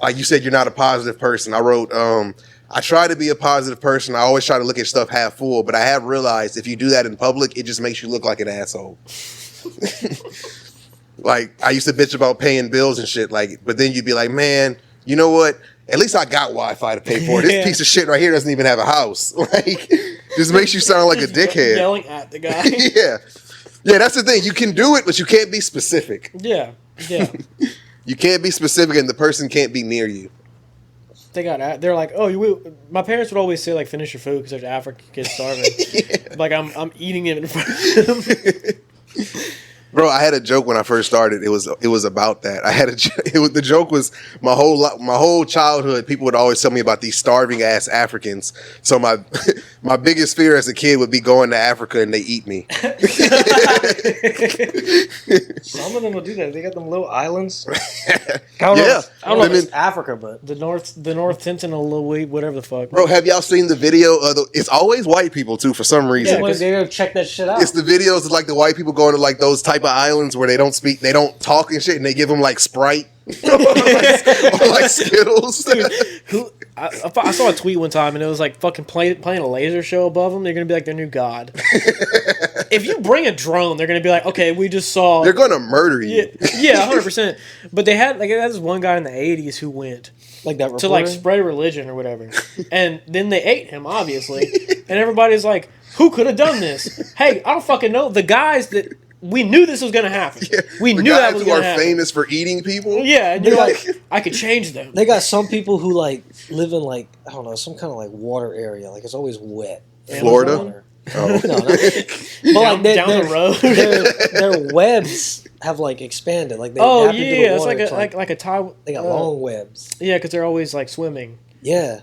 Like you said, you're not a positive person. I wrote, I try to be a positive person. I always try to look at stuff half full, but I have realized if you do that in public, it just makes you look like an asshole. Like I used to bitch about paying bills and shit. Like, but then you'd be like, man, you know what? At least I got Wi-Fi to pay for. This Yeah. piece of shit right here doesn't even have a house. Like, just makes you sound like a dickhead. Yelling at the guy. Yeah. Yeah, that's the thing. You can do it, but you can't be specific. Yeah. You can't be specific, and the person can't be near you. They're like, oh, my parents would always say like, finish your food because there's African kids starving. Like I'm eating it in front of them. Bro, I had a joke when I first started. It was about that. The joke was my whole childhood. People would always tell me about these starving ass Africans. So my my biggest fear as a kid would be going to Africa and they eat me. Some of them will do that. They got them little islands. Yeah. I don't know I if mean, it's Africa, but the North Sentinel, whatever the fuck. bro, have y'all seen the video of it's always white people too for some reason. yeah, they don't check that shit out. It's the videos of like the white people going to like those type of islands where they don't speak, they don't talk and shit, and they give them like Sprite or like Skittles. I saw a tweet one time and it was like fucking playing a laser show above them. They're gonna be like their new god. If you bring a drone, they're gonna be like, okay, we just saw. They're gonna murder you. Yeah, 100%. But they had this one guy in the 80s who went like that to like reporter? spread religion or whatever, and then they ate him obviously, and everybody's like, who could have done this? Hey, I don't fucking know. The guys that we knew this was gonna happen. Yeah, We the knew guys that was who gonna are happen. famous for eating people. Yeah, and you're like, I could change them. They got some people who like live in like I don't know some kind of like water area. Like it's always wet. Florida? Water. Oh. No, but like Down the road. their webs have like expanded. Like they Oh adapted to the yeah, it's water like to, like a tie. they got long webs. Yeah, because they're always like swimming. Yeah,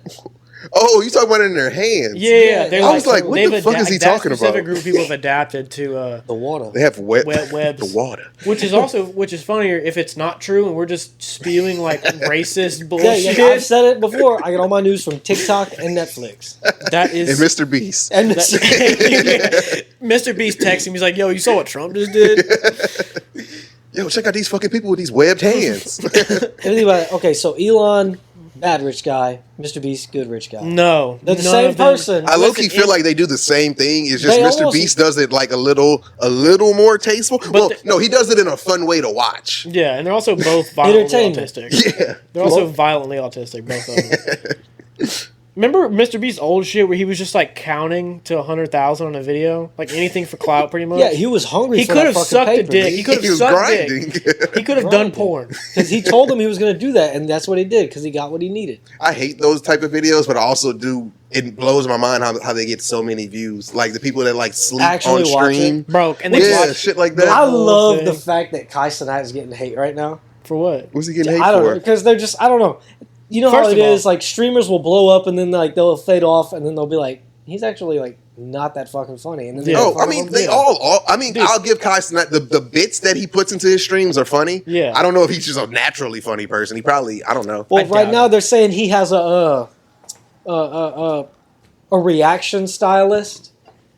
Oh, you talking about it in their hands? Yeah, they're I was like, what they've the fuck is he that talking specific about? group of people have adapted to the water. They have wet webs. the water. which is funnier if it's not true and we're just spewing like racist Yeah, bullshit. yeah, I've said it before. I get all my news from TikTok and Netflix. That And is Mr. Beast. And Mr. Beast texts him. He's like, "Yo, you saw what Trump just did?" Yo, check out these fucking people with these webbed hands. everything about it. Okay, so Elon, bad rich guy. Mr. Beast, good rich guy. No, They're the none same of them- person. I low-key Listen, feel like they do the same thing. It's just They Mr. almost- Beast does it like a little more tasteful. Well, no, he does it in a fun way to watch. Yeah, and they're also both violently Entertainment. autistic. Yeah. They're also violently autistic, both of them. Remember Mr. Beast's old shit where he was just like counting to 100,000 on a video, like anything for clout, pretty much. Yeah, he was hungry. He for could that have fucking sucked a paper. dick. He could have He was sucked grinding. dick. He could have done porn. Because he told him he was going to do that, and that's what he did. Because he got what he needed. I hate those type of videos, but I also do. It blows my mind how they get so many views. Like the people that like sleep Actually on watch stream. Bro, and they Yeah, watch shit like that. I whole love thing. the fact that Kai Cenat is getting hate right now. for what? What's he getting hate I don't know for? because they're just I don't know. You know First how it of all- is. Like streamers will blow up and then like they'll fade off and then they'll be like, he's actually like not that fucking funny. And then they Yeah. make Oh, fun I of mean, him. they Yeah. all. I mean, Dude. I'll give Kai Cenat the bits that he puts into his streams are funny. Yeah. I don't know if he's just a naturally funny person. He probably, I don't know. Well, I right doubt now it. they're saying he has a reaction stylist.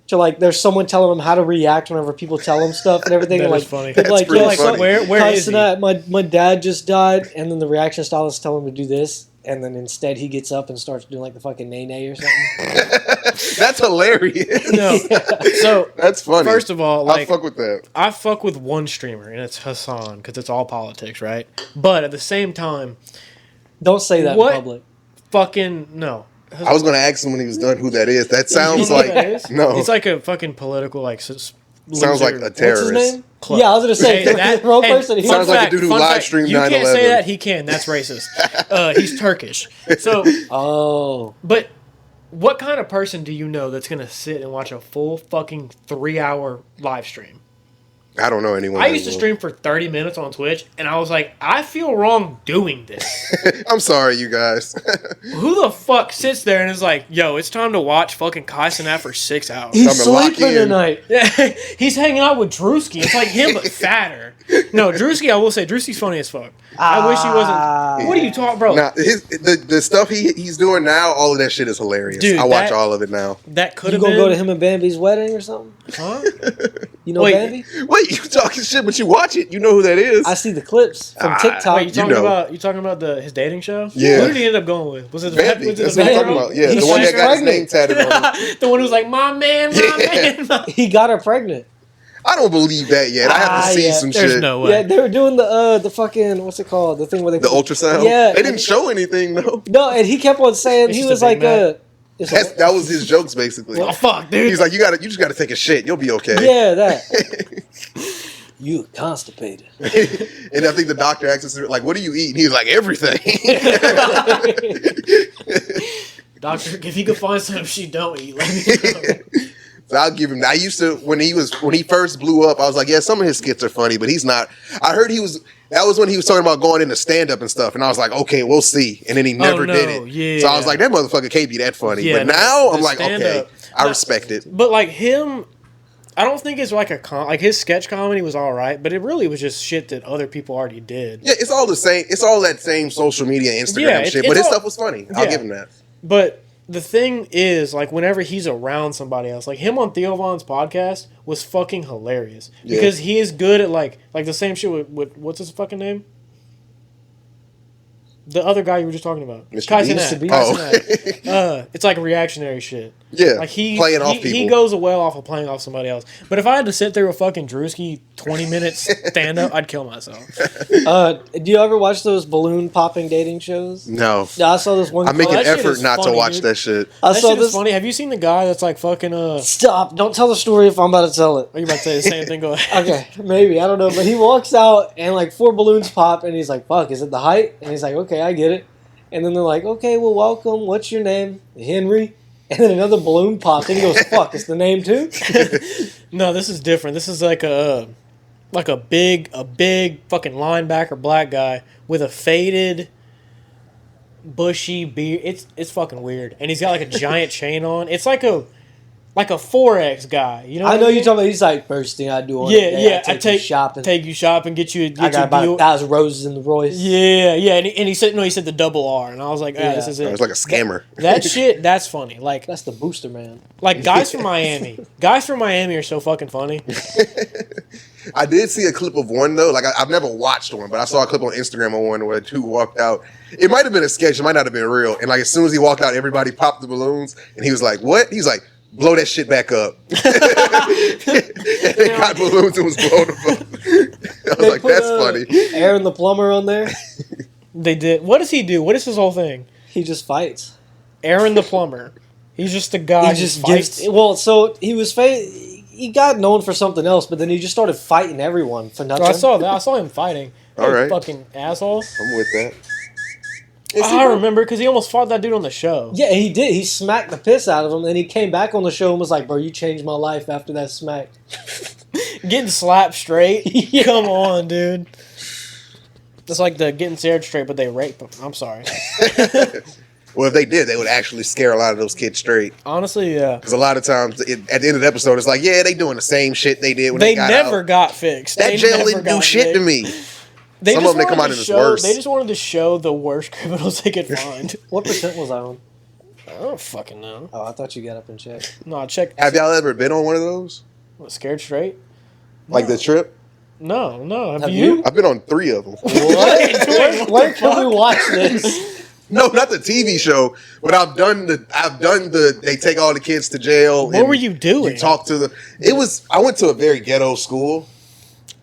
To like, there's someone telling him how to react whenever people tell him stuff and everything. That and is like, funny. they're That's like, pretty yeah, funny. Where Kai is he? Cenat, my dad just died, and then the reaction stylist tell him to do this, and then instead he gets up and starts doing like the fucking nay or something. That's hilarious. No. So That's funny. first of all, I like fuck with that. I fuck with one streamer and it's Hassan because it's all politics, right? But at the same time, Don't say that What? in public. fucking no. I was gonna ask him when he was done who that is. That You sounds know who like that is? no. He's like a fucking political Sounds loser. like a What's terrorist. his name? Club. Yeah, I was gonna say Hey, that- the wrong hey, person. fun Sounds like a fact, dude who fun live fact, streamed You can't 9/11. say that. He can. That's racist. He's Turkish. So, Oh, but what kind of person do you know that's gonna sit and watch a full fucking 3-hour live stream? I don't know anyone. I that used to will. stream for 30 minutes on Twitch, and I was like, I feel wrong doing this. I'm sorry, you guys. Who the fuck sits there and is like, yo, it's time to watch fucking Kai Cenat for 6 hours? he's I'm gonna lock sleeping in. tonight. Yeah, he's hanging out with Drewski. It's like him, but fatter. No, Drewski, I will say, Drewski's funny as fuck. I wish he wasn't. What are you talking, bro? Now, the stuff he's doing now, all of that shit is hilarious. Dude, I watch that- all of it now. That could You have gonna been. go to him and Bambi's wedding or something? Huh? You know Wait. Bambi? Wait, you talking shit, but you watch it. You know who that is. I see the clips from Ah, TikTok. Wait, you know. talking about his dating show? Yeah. Who did he end up going with? Was it the Bambi. was it That's the what I'm fat talking girl? about. Yeah, He's the one that got his name pregnant. tatted on. The one who was like, my man, my man. He got her pregnant. I don't believe that yet. I have to see yeah. some There's shit. no way. Yeah, they were doing the fucking what's it called? The thing where they The ultrasound. Yeah, they didn't show anything though. No, and he kept on saying It's he just was a Big like Mac. it's That was his jokes basically. Oh fuck, dude. He's like, you just gotta take a shit. You'll be okay. yeah that you constipated. And I think the doctor asked him like, "What do you eat?" And he's like, "Everything." Doctor, if you could find something she don't eat, let me know. So I'll give him. I used to when he first blew up. I was like, yeah, some of his skits are funny, but he's not. I heard he was. That was when he was talking about going into stand up and stuff, and I was like, okay, we'll see. And then he never no, did it. yeah. So I was like, that motherfucker can't be that funny. Yeah, but no, now the I'm like, okay, stand-up- I no. respect it. But like him, I don't think it's like like his sketch comedy was all right, but it really was just shit that other people already did. Yeah, it's all the same. It's all that same social media, Instagram Yeah, shit. it's But his all- stuff was funny. I'll Yeah. give him that. But the thing is, like, whenever he's around somebody else, like him on Theo Von's podcast was fucking hilarious Yeah. because he is good at like the same shit with what's his fucking name? The other guy you were just talking about, Mr. Kai Beast? Cenat. Mr. Kai Beast. Cenat. It's like reactionary shit. Yeah, Like playing off people. He goes well off of playing off somebody else. But if I had to sit there with fucking Drewski 20 minutes stand up, I'd kill myself. Do you ever watch those balloon popping dating shows? No, Yeah, I saw this one. I make an that shit effort is not to funny, watch dude. that shit. I That saw shit is this. funny. Have you seen the guy that's like fucking Stop! Don't tell the story if I'm about to tell it. Are you about to say the same thing? Go ahead. Okay, maybe I don't know, but he walks out and like 4 balloons pop, and he's like, "Fuck, is it the height?" And he's like, "Okay, I get it." And then they're like, "Okay, well, welcome. What's your name?" Henry. And then another balloon popped, and he goes, "Fuck, it's the name too." No, this is different. This is like a big fucking linebacker black guy with a faded bushy beard. It's fucking weird. And he's got like a giant chain on. It's like a 4X guy. You know I what know mean? you're talking about. He's like, first thing I do on Yeah, the day, yeah. I take you shopping. Take you shopping, get you I got about deal. 1,000 roses in the Royce. Yeah, and he said no. He said the double R, and I was like, ah, Yeah. this is It it. was like a scammer. That shit, that's funny. Like That's the booster man. guys from Miami. Guys from Miami are so fucking funny. I did see a clip of one though. Like I've never watched one, but I saw a clip on Instagram of one where two walked out. It might have been a sketch. It might not have been real. And like as soon as he walked out, everybody popped the balloons, and he was like, "What?" He's like, "Blow that shit back up." And they got balloons and was blowing them up. I was They like, put, "That's funny." Aaron the plumber on there. They did. What does he do? What is his whole thing? He just fights. Aaron the plumber. He's just a guy. He who just fights. gives. Well, so he was he got known for something else, but then he just started fighting everyone for nothing. I saw that. I saw him fighting. All right. Fucking asshole. I'm with that. I remember because he almost fought that dude on the show. Yeah, he did. He smacked the piss out of him, and he came back on the show and was like, "Bro, you changed my life after that smack." Getting slapped straight. Yeah. Come on, dude. It's like the getting scared straight, but they rape him. I'm sorry. Well, if they did, they would actually scare a lot of those kids straight. Honestly, yeah. Because a lot of times, at the end of the episode, it's like, yeah, they doing the same shit they did when they, They got never out. got fixed. That They jail never didn't do got shit to fixed. me. They Some just of them, they come wanted out to as show- worse. They just wanted to show the worst criminals they could find. What percent was I on? I don't fucking know. Oh, I thought you got up and checked. No, I checked. Have y'all ever been on one of those? What, scared straight? Like the trip? No. Have Have you? you? I've been on 3 of them. What? Where can we watch this? No, not the TV show, but I've done the they take all the kids to jail. What and were you doing? You talk to the I went to a very ghetto school.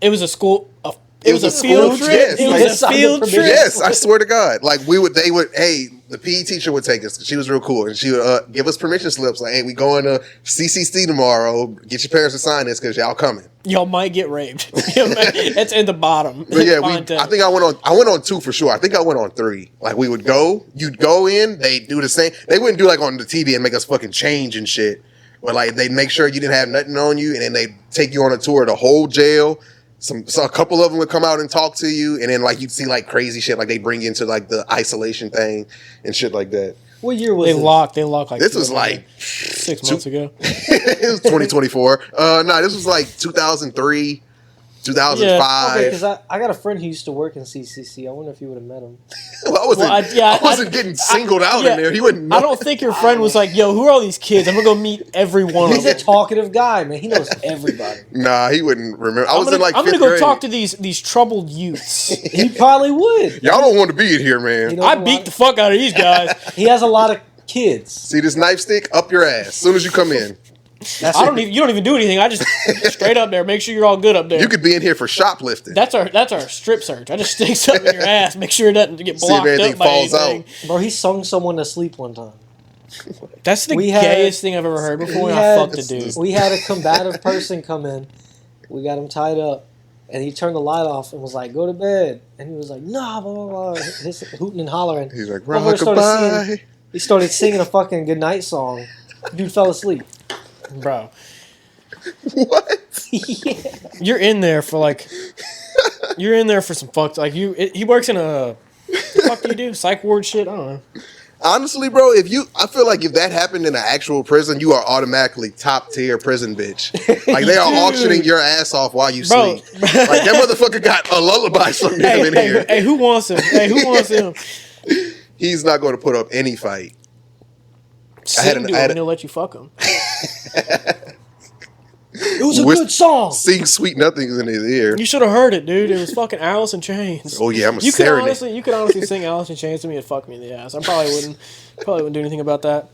It was a school, a It was a field trip. Yes, It like- was a field trip. Yes, I swear to God. Like the PE teacher would take us. She was real cool, and she would give us permission slips. Like, hey, we going to CCC tomorrow. Get your parents to sign this because y'all coming. Y'all might get raped. It's in the bottom. But yeah, Fine I think I went on 2 for sure. I think I went on 3. Like we would go, you'd go in, they do the same. They wouldn't do like on the TV and make us fucking change and shit. But like they'd make sure you didn't have nothing on you, and then they'd take you on a tour of the whole jail. So a couple of them would come out and talk to you, and then like you'd see like crazy shit, like they bring you into like the isolation thing and shit like that. What year was They this? locked like This was like 6 months ago. it was 2024. No, this was like 2003, 2005. Okay, because I got a friend who used to work in CCC. I wonder if you would have met him. Well, I wasn't getting singled out in there. He wouldn't know. I don't think your friend was like, "Yo, who are all these kids? I'm gonna go meet every one of He's a them." talkative guy, man. He knows everybody. Nah, he wouldn't remember. I was I'm in like gonna fifth go grade. talk to these troubled youths. He probably would. Y'all don't want to be in here, man. He knows I a beat lot. the fuck out of these guys. He has a lot of kids. See this knife stick up your ass as soon as you come in. That's You don't even do anything. I just straight up there. Make sure you're all good up there. You could be in here for shoplifting. That's our strip search. I just stick something in your ass. Make sure it doesn't get See if blocked anything up by falls anything. Bro, he sung someone to sleep one time. That's the We had- gayest thing I've ever heard before. we And I had- fucked a dude. We had a combative person come in. We got him tied up. And he turned the light off and was like, "Go to bed." And he was like, "Nah, blah, blah, blah." He's hooting and hollering. He's like, Before he started rockabye. He started singing a fucking goodnight song. Dude fell asleep. Bro, What? Yeah. you're in there for like, you're in there for some fucked. Like he works in a. The fuck do you do? Psych ward shit? I don't know. Honestly, bro, I feel like if that happened in an actual prison, you are automatically top tier prison bitch. Like they are Dude. auctioning your ass off while you Bro. sleep. Like that motherfucker got a lullaby sung to him in here. Hey, who wants him? Hey, who wants him? He's not going to put up any fight. Sing an- to I him had and he'll let you fuck him. It was a Whis- good song. Sing sweet nothings in his ear. You should have heard it, dude. It was fucking Alice in Chains. Oh yeah, I'm a You could serenade. honestly sing Alice in Chains to me and fuck me in the ass. I probably wouldn't do anything about that.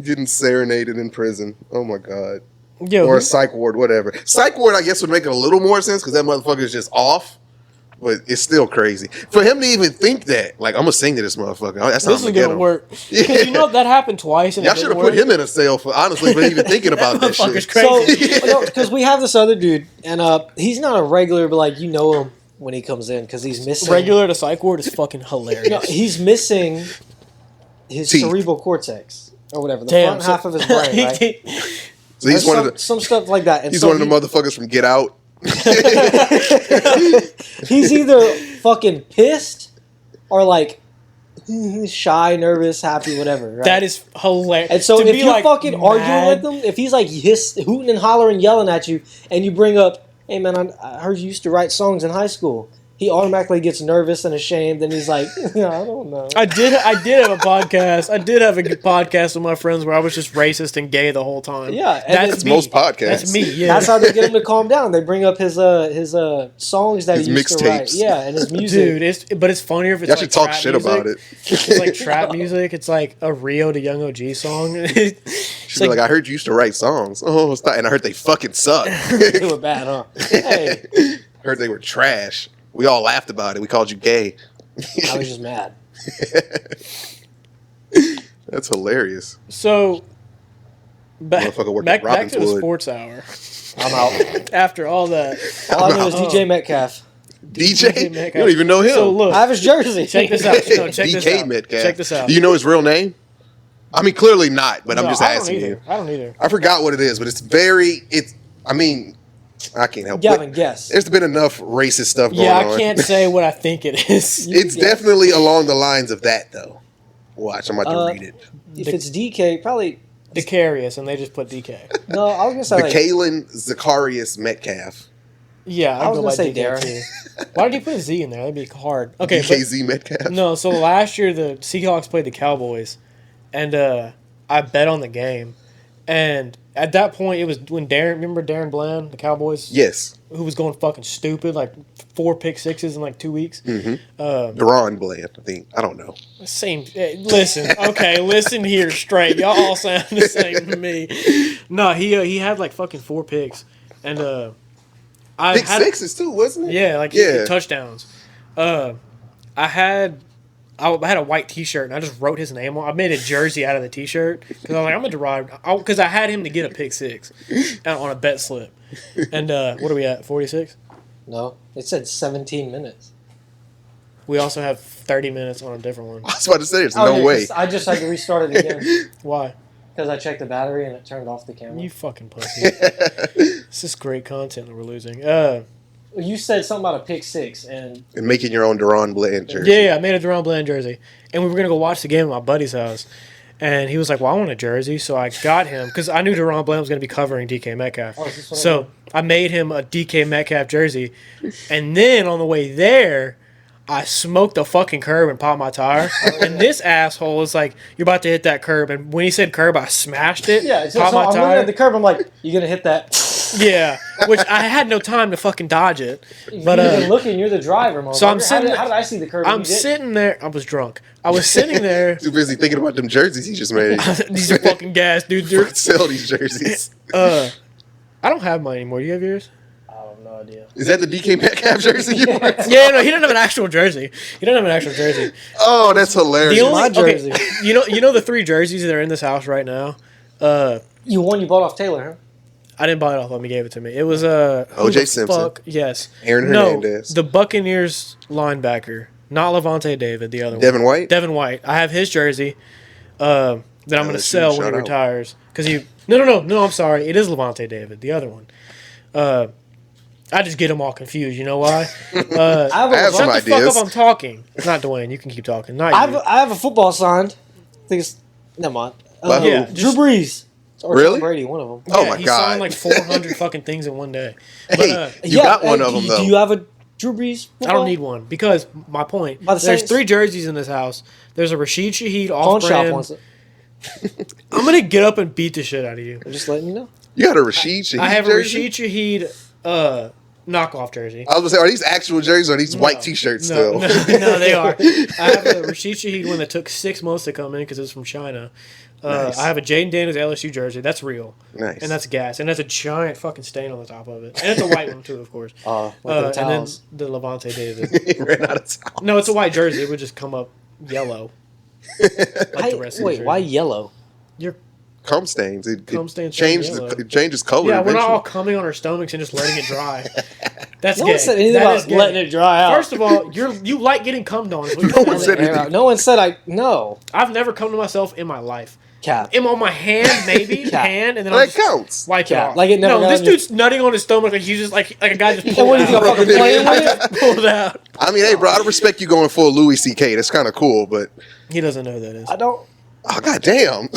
Getting serenaded in prison. Oh my god. Yo, Or a psych ward, whatever. Psych ward, I guess, would make it a little more sense because that motherfucker is just off. But it's still crazy for him to even think that. Like, I'm gonna sing to this motherfucker. That's not this is gonna get gonna him. work. Yeah. Because you know that happened twice. And Y'all it should didn't have put work. him in a cell for honestly, for even thinking about that Motherfucker's shit. crazy. So, because we have this other dude, and he's not a regular, but like you know him when he comes in because he's missing. Regular to psych ward is fucking hilarious. No, he's missing his Teeth. cerebral cortex or whatever, the Damn, front half of his brain. Right? So he's Or one of the some stuff like that. And he's so one of the motherfuckers from Get Out. He's either fucking pissed or like shy, nervous, happy, whatever. Right? That is hilarious. And so To if be, you're like, fucking arguing mad- with him, if he's like hooting and hollering, yelling at you, and you bring up, "Hey man, I heard you used to write songs in high school," he automatically gets nervous and ashamed, and he's like, "Yeah, I don't know." I did have a podcast. I did have a good podcast with my friends where I was just racist and gay the whole time. Yeah, and that's it's me. most podcasts. That's me. Yeah, That's how they get him to calm down. They bring up his songs that His he used to write. mixtapes. Yeah, and his music. dude. It's funnier if it's Y'all like should talk trap shit music. about it. It's like trap music. It's like a Rio to Young OG song. It's She'd be like, I heard you used to write songs. Oh, it's not, and I heard they fucking suck. They were bad, huh? Hey, Heard they were trash. We all laughed about it. We called you gay. I was just mad. That's hilarious. so back Motherfucker worked at back to the Robbinswood. sports hour. I'm out. After all that, All I know is Oh. DJ Metcalf. DJ? You Metcalf. don't even know him. So look, I have his jersey. check this out. No, check this DK out. Metcalf. Check this out. Do you know his real name? I mean, clearly not, but I'm No, just I don't asking either. you. I don't either. I forgot what it is, but I can't help Gavin, it. guess. There's been enough racist stuff going Yeah, on. I can't say what I think it is. It's Yeah. definitely along the lines of that, though. Watch, I'm about to read it. If it's DK, probably. Decarius, and they just put DK. No, I was gonna say like, Kalen Zacharias Metcalf. Yeah, I I'd was go gonna by say DK Darren. too. Why did you put a Z in there? That'd be hard. Okay, DKZ Metcalf. but, no. So last year the Seahawks played the Cowboys, and I bet on the game, and at that point it was when remember Darren Bland, the Cowboys, Yes. who was going fucking stupid, like 4 pick sixes in like 2 weeks. Deron Bland, I think. I don't know. Same. Listen, okay, listen here, straight. Y'all all sound the same to me. No, he had like fucking 4 picks, and Pick sixes too, wasn't it? Yeah, like Yeah. touchdowns. I had a white T-shirt and I just wrote his name on. I made a jersey out of the T-shirt because I was like, I'm gonna derive because I had him to get a pick six on a bet slip. And what are we at? 46. No, it said 17 minutes. We also have 30 minutes on a different one. I was about to say, there's no way. I just had to restart it again Why? because I checked the battery and it turned off the camera. You fucking pussy. This is great content that we're losing. You said something about a pick six, and And making your own Deron Bland jersey. Yeah, I made a Deron Bland jersey, and we were gonna go watch the game at my buddy's house, and he was like, "Well, I want a jersey," so I got him because I knew Deron Bland was gonna be covering DK Metcalf. Oh, is this one So I made him a DK Metcalf jersey, and then on the way there, I smoked a fucking curb and popped my tire. And this asshole was like, "You're about to hit that curb," and when he said curb, I smashed it. yeah, so popped my I'm looking tire. at the curb. I'm like, "You gonna hit that?" Yeah, which I had no time to fucking dodge it. But But you're looking, you're the driver, motherfucker. so I'm sitting- How did I see the curb? and I'm you didn't? sitting there. I was drunk. I was sitting there. Too busy thinking about them jerseys he just made. These are fucking gas, dude. They're- Sell these jerseys. I don't have mine anymore. Do you have yours? I have no idea. Is that the DK Metcalf jersey you want? Yeah, no, he doesn't have an actual jersey. He doesn't have an actual jersey. Oh, that's hilarious. The only my jersey. okay, you know the 3 jerseys that are in this house right now. You bought off Taylor, huh? I didn't buy it off. Let me gave it to me. It was who O.J. the Simpson. fuck- Yes. Aaron No, Hernandez. the Buccaneers linebacker, not Levante David. The other Devin one. White? Devin White. I have his jersey. That I'm going to LSU, sell when he shout out. retires because he. No. I'm sorry. It is Levante David. The other one. I just get them all confused. You know why? I have I have a, some Shut the fuck ideas. up! I'm talking. It's not Dwayne. You can keep talking. Not I you. have a football signed. I think it's never mind. By who? Yeah, Drew just- Brees or Really? Tom Brady, one of them. Oh Yeah, my he God. signed like 400 fucking things in one day. But, Hey, you got one of them, though. Do you have a Drew Brees? I football? don't need one because my point. By the There's Saints? 3 jerseys in this house. There's a Rashid Shaheed Pawn shop off-brand. wants it. I'm gonna get up and beat the shit out of you. I'm just letting you know. You got a Rashid Shaheed I have a jersey? Rashid Shaheed knockoff jersey. I was gonna say, are these actual jerseys or are these white T-shirts No, still? no, they are. I have a Rashid Shaheed one that took 6 months to come in because it's from China. Nice. I have a Jaden Daniels LSU jersey. That's real. Nice. And that's gas. And that's a giant fucking stain on the top of it. And it's a white one too, of course. Like the And then towels. the Levante David. He ran out of time. No, it's a white jersey. It would just come up yellow. Like the rest of the Wait, jersey. why yellow? You're Cum stains. It Cum stains turn changes. yellow. It changes color. yeah, we're not all eventually. coming on our stomachs and just letting it dry. That's No gay. one said anything That is about gay. letting it dry out. First of all, you like getting cummed on. Is what No you're one saying. said anything. No one said no. I've never come to myself in my life. Cap. I'm on my hand, maybe Yeah. hand, and then Well, I'll that just counts. wipe Yeah, it off. like it never no, got this on your- dude's nutting on his stomach like you just like a guy just And pulled what do you it think I'm out. fucking playing with? Pulled it out. I mean, hey, bro, I respect you going full Louis C.K. That's kind of cool, but He doesn't know who that is. I don't. oh goddamn,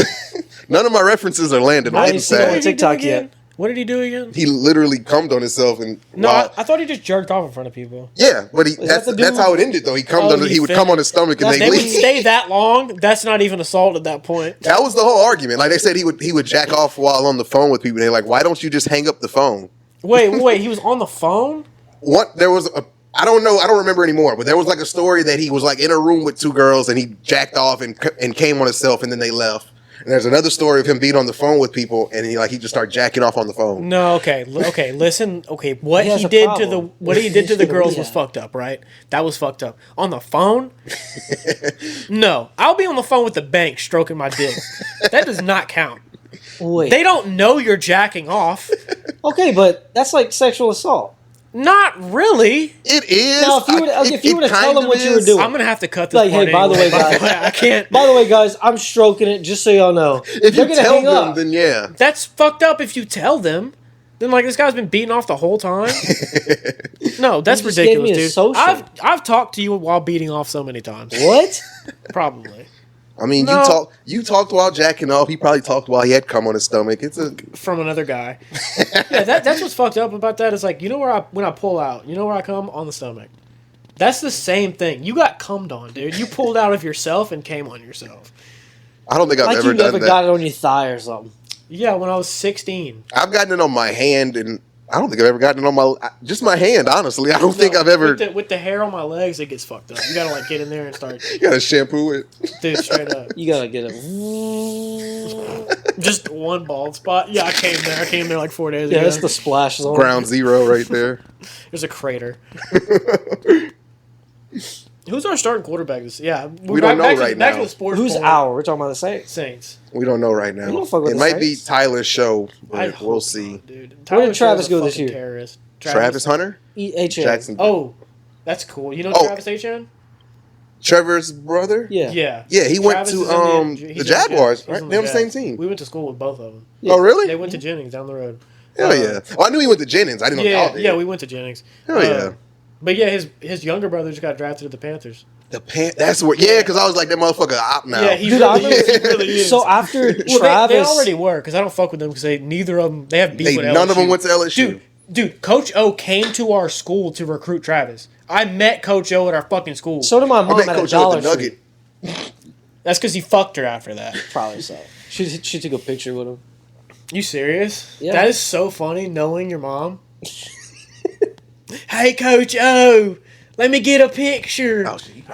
none of my references are landing. I I'm ain't seen What no did sad. he do TikTok again? yet. What did he do again? He literally cummed on himself and No, wow. I thought he just jerked off in front of people. Yeah, but that that's the dude? that's how it ended though. He cummed Oh, on, he he would fit- come on his stomach and They they would leave. stay that long. That's not even assault at that point. That was the whole argument. Like they said, he would jack off while on the phone with people. They're like, why don't you just hang up the phone? Wait, he was on the phone? What there was a I don't know. I don't remember anymore. But there was like a story that he was like in a room with 2 girls and he jacked off and came on himself and then they left. And there's another story of him being on the phone with people and he just started jacking off on the phone. No, okay, listen, okay. What He has he a did problem. to what he did to the girls was Yeah. fucked up, right? That was fucked up. On the phone? No, I'll be on the phone with the bank stroking my dick. That does not count. Wait. They don't know you're jacking off. Okay, but that's like sexual assault. Not really. It is. Now, if you were to- if you were to tell them what you were doing- I'm gonna have to cut this Like, part hey, by the anyway, way, guys- I can't. By the way, guys, I'm stroking it just so y'all know. If They're you gonna tell hang them, up. then yeah. That's fucked up if you tell them. Then like this guy's been beating off the whole time. No, that's You just gave ridiculous, me a dude. social. I've talked to you while beating off so many times. What? I Probably mean, No. you talked while jacking off. He probably talked while he had cum on his stomach. It's a from another guy. Yeah, that's what's fucked up about that is like you know when I pull out, you know where I come on the stomach. That's the same thing. You got cummed on, dude. You pulled out of yourself and came on yourself. I don't think I've Like ever you never done that. got it on your thigh or something. Yeah, when I was 16. I've gotten it on my hand, and I don't think I've ever gotten it on just my hand. Honestly, I don't think No, I've ever with the hair on my legs, it gets fucked up. You gotta like get in there and start, got to shampoo it. dude, straight up. You gotta get it. Just one bald spot. Yeah, I came there. I came there like 4 days Yeah, ago. that's the splash zone. Ground zero right there. There's a crater. Who's our starting quarterback? We don't know right back now. to the sports. Who's point. our? We're talking about the Saints. Saints? We don't know right now. We don't fuck with It the might be Saints. Tyler's show, I but hope we'll see. not, dude. Where did Tyler Travis Show's a go this fucking year? Terrorist. Travis Hunter? EHN. Jackson. Oh, that's cool. You know Oh. Travis Etienne? Trevor's brother? Yeah. Yeah. Yeah, he went Travis to is in the he's in Jaguars, He's right? on They're on the same Jags. team. We went to school with both of them. Oh, really? They went to Jennings down the road. Hell yeah. Oh, I knew he went to Jennings. I didn't know y'all did. Yeah, we went to Jennings. Hell yeah. But yeah, his younger brother just got drafted to the Panthers. That's what. Yeah, because I was like, that motherfucker op now. Yeah, he Dude, really I is. He really is. So after Well, Travis, they already were because I don't fuck with them because neither of them they have beef with LSU. None of them went to LSU. Dude, Coach O came to our school to recruit Travis. I met Coach O at our fucking school. so did my I mom met at a Coach O Dollar at the Tree. Nugget. That's because he fucked her after that. Probably so. She took a picture with him. You serious? Yeah. That is so funny knowing your mom. Hey, Coach O, let me get a picture. Oh, shit.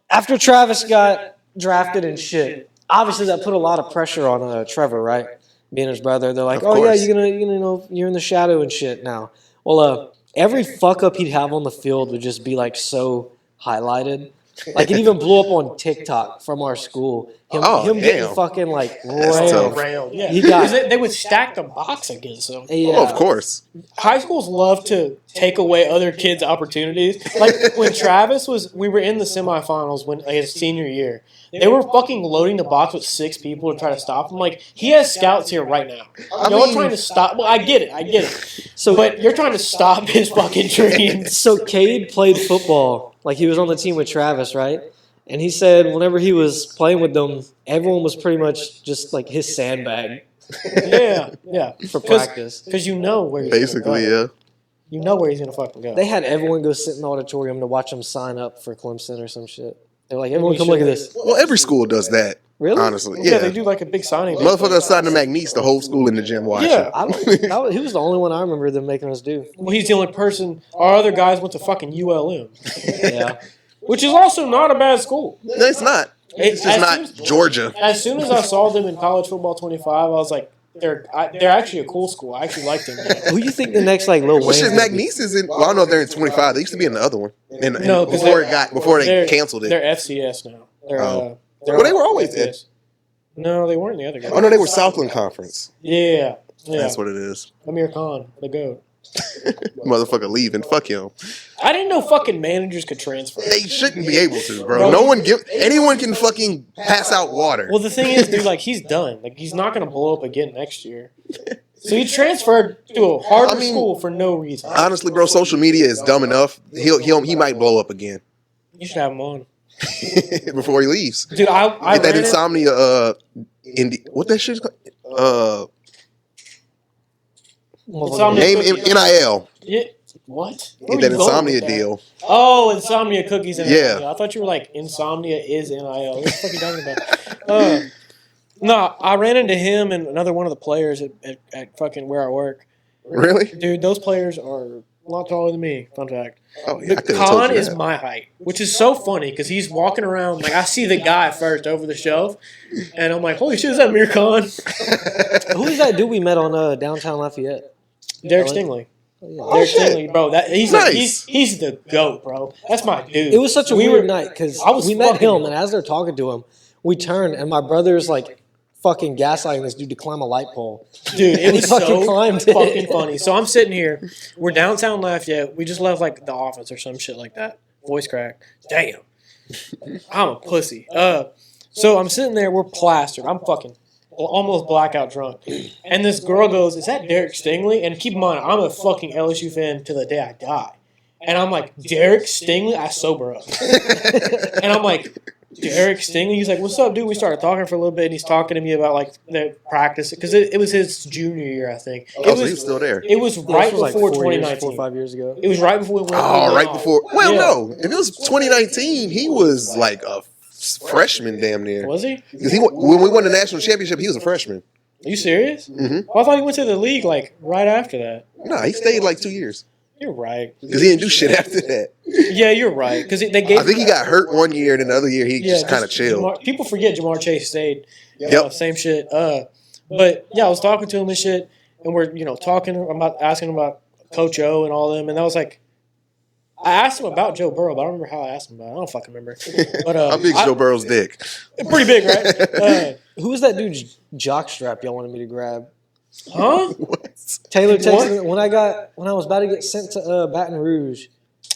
After Travis got drafted and shit, obviously that put a lot of pressure on Trevor, right? Being his brother, they're like, Of "Oh yeah, course. you're in the shadow and shit now." Well, every fuck up he'd have on the field would just be like so highlighted. Like it even blew up on TikTok from our school. Him getting damn. fucking like That's railed. tough. Railed. Yeah, He got- 'Cause they would stack the box against him. Yeah. Oh, of course. High schools love to take away other kids' opportunities. Like when Travis we were in the semifinals when his senior year. They were fucking loading the box with 6 people to try to stop him. Like he has scouts here right now. Y'all are trying to stop. Well, I get it. So, But you're trying to stop his fucking dreams. so Cade played football. Like he was on the team with Travis, right? And he said whenever he was playing with them, everyone was pretty much just like his sandbag Yeah. for practice. Because you know where he's Basically, gonna go. yeah. You know where he's gonna fucking go. They had everyone go sit in the auditorium to watch him sign up for Clemson or some shit. They're like, everyone come look at this. Well, every school does that. Really? Honestly, yeah, yeah. they do like a big signing. Motherfucker outside the McNeese, the whole school in the gym watching. Yeah. He was the only one I remember them making us do. Well, he's the only person. Our other guys went to fucking ULM, Yeah. which is also not a bad school. No, it's not. It's just As not soon- Georgia. As soon as I saw them in college football 25, I was like, they're actually a cool school. I actually like them. Who you think the next like Lil Well, shit, Wayne? would be? McNeese is in. Well, I don't know if they're in 25. They used to be in the other one. No, 'cause Before they they're- canceled it. They're FCS now. They're, Oh. they're Well, they were always FCS. No, they weren't the other guys. Oh no, they were Southland Conference. Yeah. That's what it is. Amir Khan, the GOAT. Motherfucker leaving. Fuck him. I didn't know fucking managers could transfer. They shouldn't be able to, bro. No one anyone can fucking pass out water. Well, the thing is, dude, like he's done. Like he's not gonna blow up again next year. So he transferred to a harder I mean- school for no reason. Honestly, bro, social media is dumb enough. He might blow up again You should have him on, before he leaves. dude. I Get that ran it- insomnia. What that shit's called? Insomnia Name cookies. NIL. Yeah. What? Where Get were that you going insomnia with that? deal. Oh, insomnia cookies and Yeah. NIL. I thought you were like insomnia is NIL. What the fuck are you talking about? No, I ran into him and another one of the players at fucking where I work. Really? Dude, those players are a lot taller than me. Fun fact. Oh yeah, I The could have told Khan you is that. my height, which is so funny because he's walking around like I see the guy first over the shelf, and I'm like, holy shit, is that Amir Khan? Who is that dude we met on downtown Lafayette? Derek Really? Stingley. Oh, yeah. Derek Stingley, bro. He's Nice. he's the GOAT, bro. That's my dude. It was such a We weird were- night because I was we met fucking- him, and as they're talking to him, we turned, and my brother's like fucking gaslighting this dude to climb a light pole. Dude, it And he was fucking so climbed it. fucking funny. So I'm sitting here. We're downtown Lafayette. We just left like the office or some shit like that. Voice crack. Damn. I'm a pussy. So I'm sitting there. We're plastered. I'm fucking almost blackout drunk. And this girl goes, "Is that Derek Stingley?" And keep in mind, I'm a fucking LSU fan till the day I die. And I'm like, Derek Stingley? I sober up. And I'm like, Derek Stingley? He's like, what's up, dude? We started talking for a little bit, and he's talking to me about, like, their practice. Because it was his junior year, I think. Oh, so he was still there. It was right This was before like 4 2019. or 5 years ago. It was right before we went. Oh, right off. before. Well, Yeah. no. If it was 2019, he was like a freshman, damn near. Was he? 'Cause when we won the national championship, he was a freshman. Are you serious? Mm-hmm. Well, I thought he went to the league, like, right after that. Nah, he stayed like 2 years. You're right. Because he didn't do shit after that. Yeah, you're right. Because they gave. I think he got hurt one year, and another year he just kind of chilled. People forget Jamar Chase stayed. Yep. Same shit. But yeah, I was talking to him and shit, and we're talking about asking him about Coach O and all them, and I was like, I asked him about Joe Burrow, but I don't remember how I asked him about it. I don't fucking remember. But How big's Joe Burrow's dick? Pretty big, right? Who was that dude's jockstrap y'all wanted me to grab? Huh? What? Taylor texted me when I was about to get sent to Baton Rouge.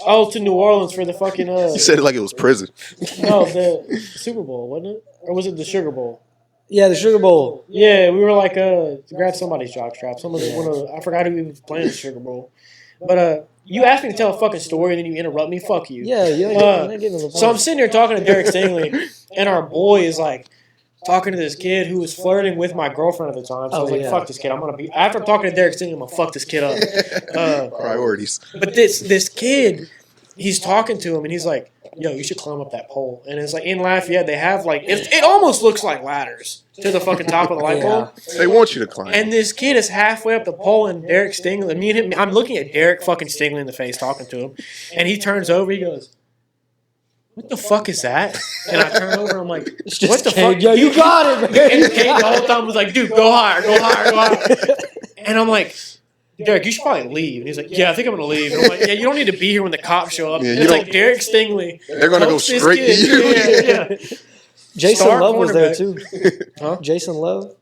Oh, to New Orleans for the fucking. You said it like it was prison. No, the Super Bowl, wasn't it? Or was it the Sugar Bowl? Yeah, the Sugar Bowl. Yeah, we were like, grab somebody's jockstrap. I forgot who was playing the Sugar Bowl. But you asked me to tell a fucking story and then you interrupt me. Fuck you. Yeah, you're not giving the point. So I'm sitting here talking to Derek Stingley, and our boy is like talking to this kid who was flirting with my girlfriend at the time. So I was like, fuck this kid. After I'm talking to Derek Stingley, I'm going to fuck this kid up. Priorities. But this kid, he's talking to him, and he's like, yo, you should climb up that pole. And it's like in Lafayette, they have like, it almost looks like ladders to the fucking top of the light pole. They want you to climb. And this kid is halfway up the pole, and Derek Stingley, me and him, I'm looking at Derek fucking Stingley in the face talking to him. And he turns over, he goes, what the fuck is that? And I turn over, I'm like, what the fuck? Yo, you got it, man. And Kate the whole time was like, dude, go higher, go higher, go higher. And I'm like, Derek, you should probably leave. And he's like, yeah, I think I'm going to leave. And I'm like, yeah, you don't need to be here when the cops show up. Yeah, it's like Derek Stingley. They're going to go straight to you. Yeah. Jason Star Love was there, cornerback. too. Huh? Jason Love?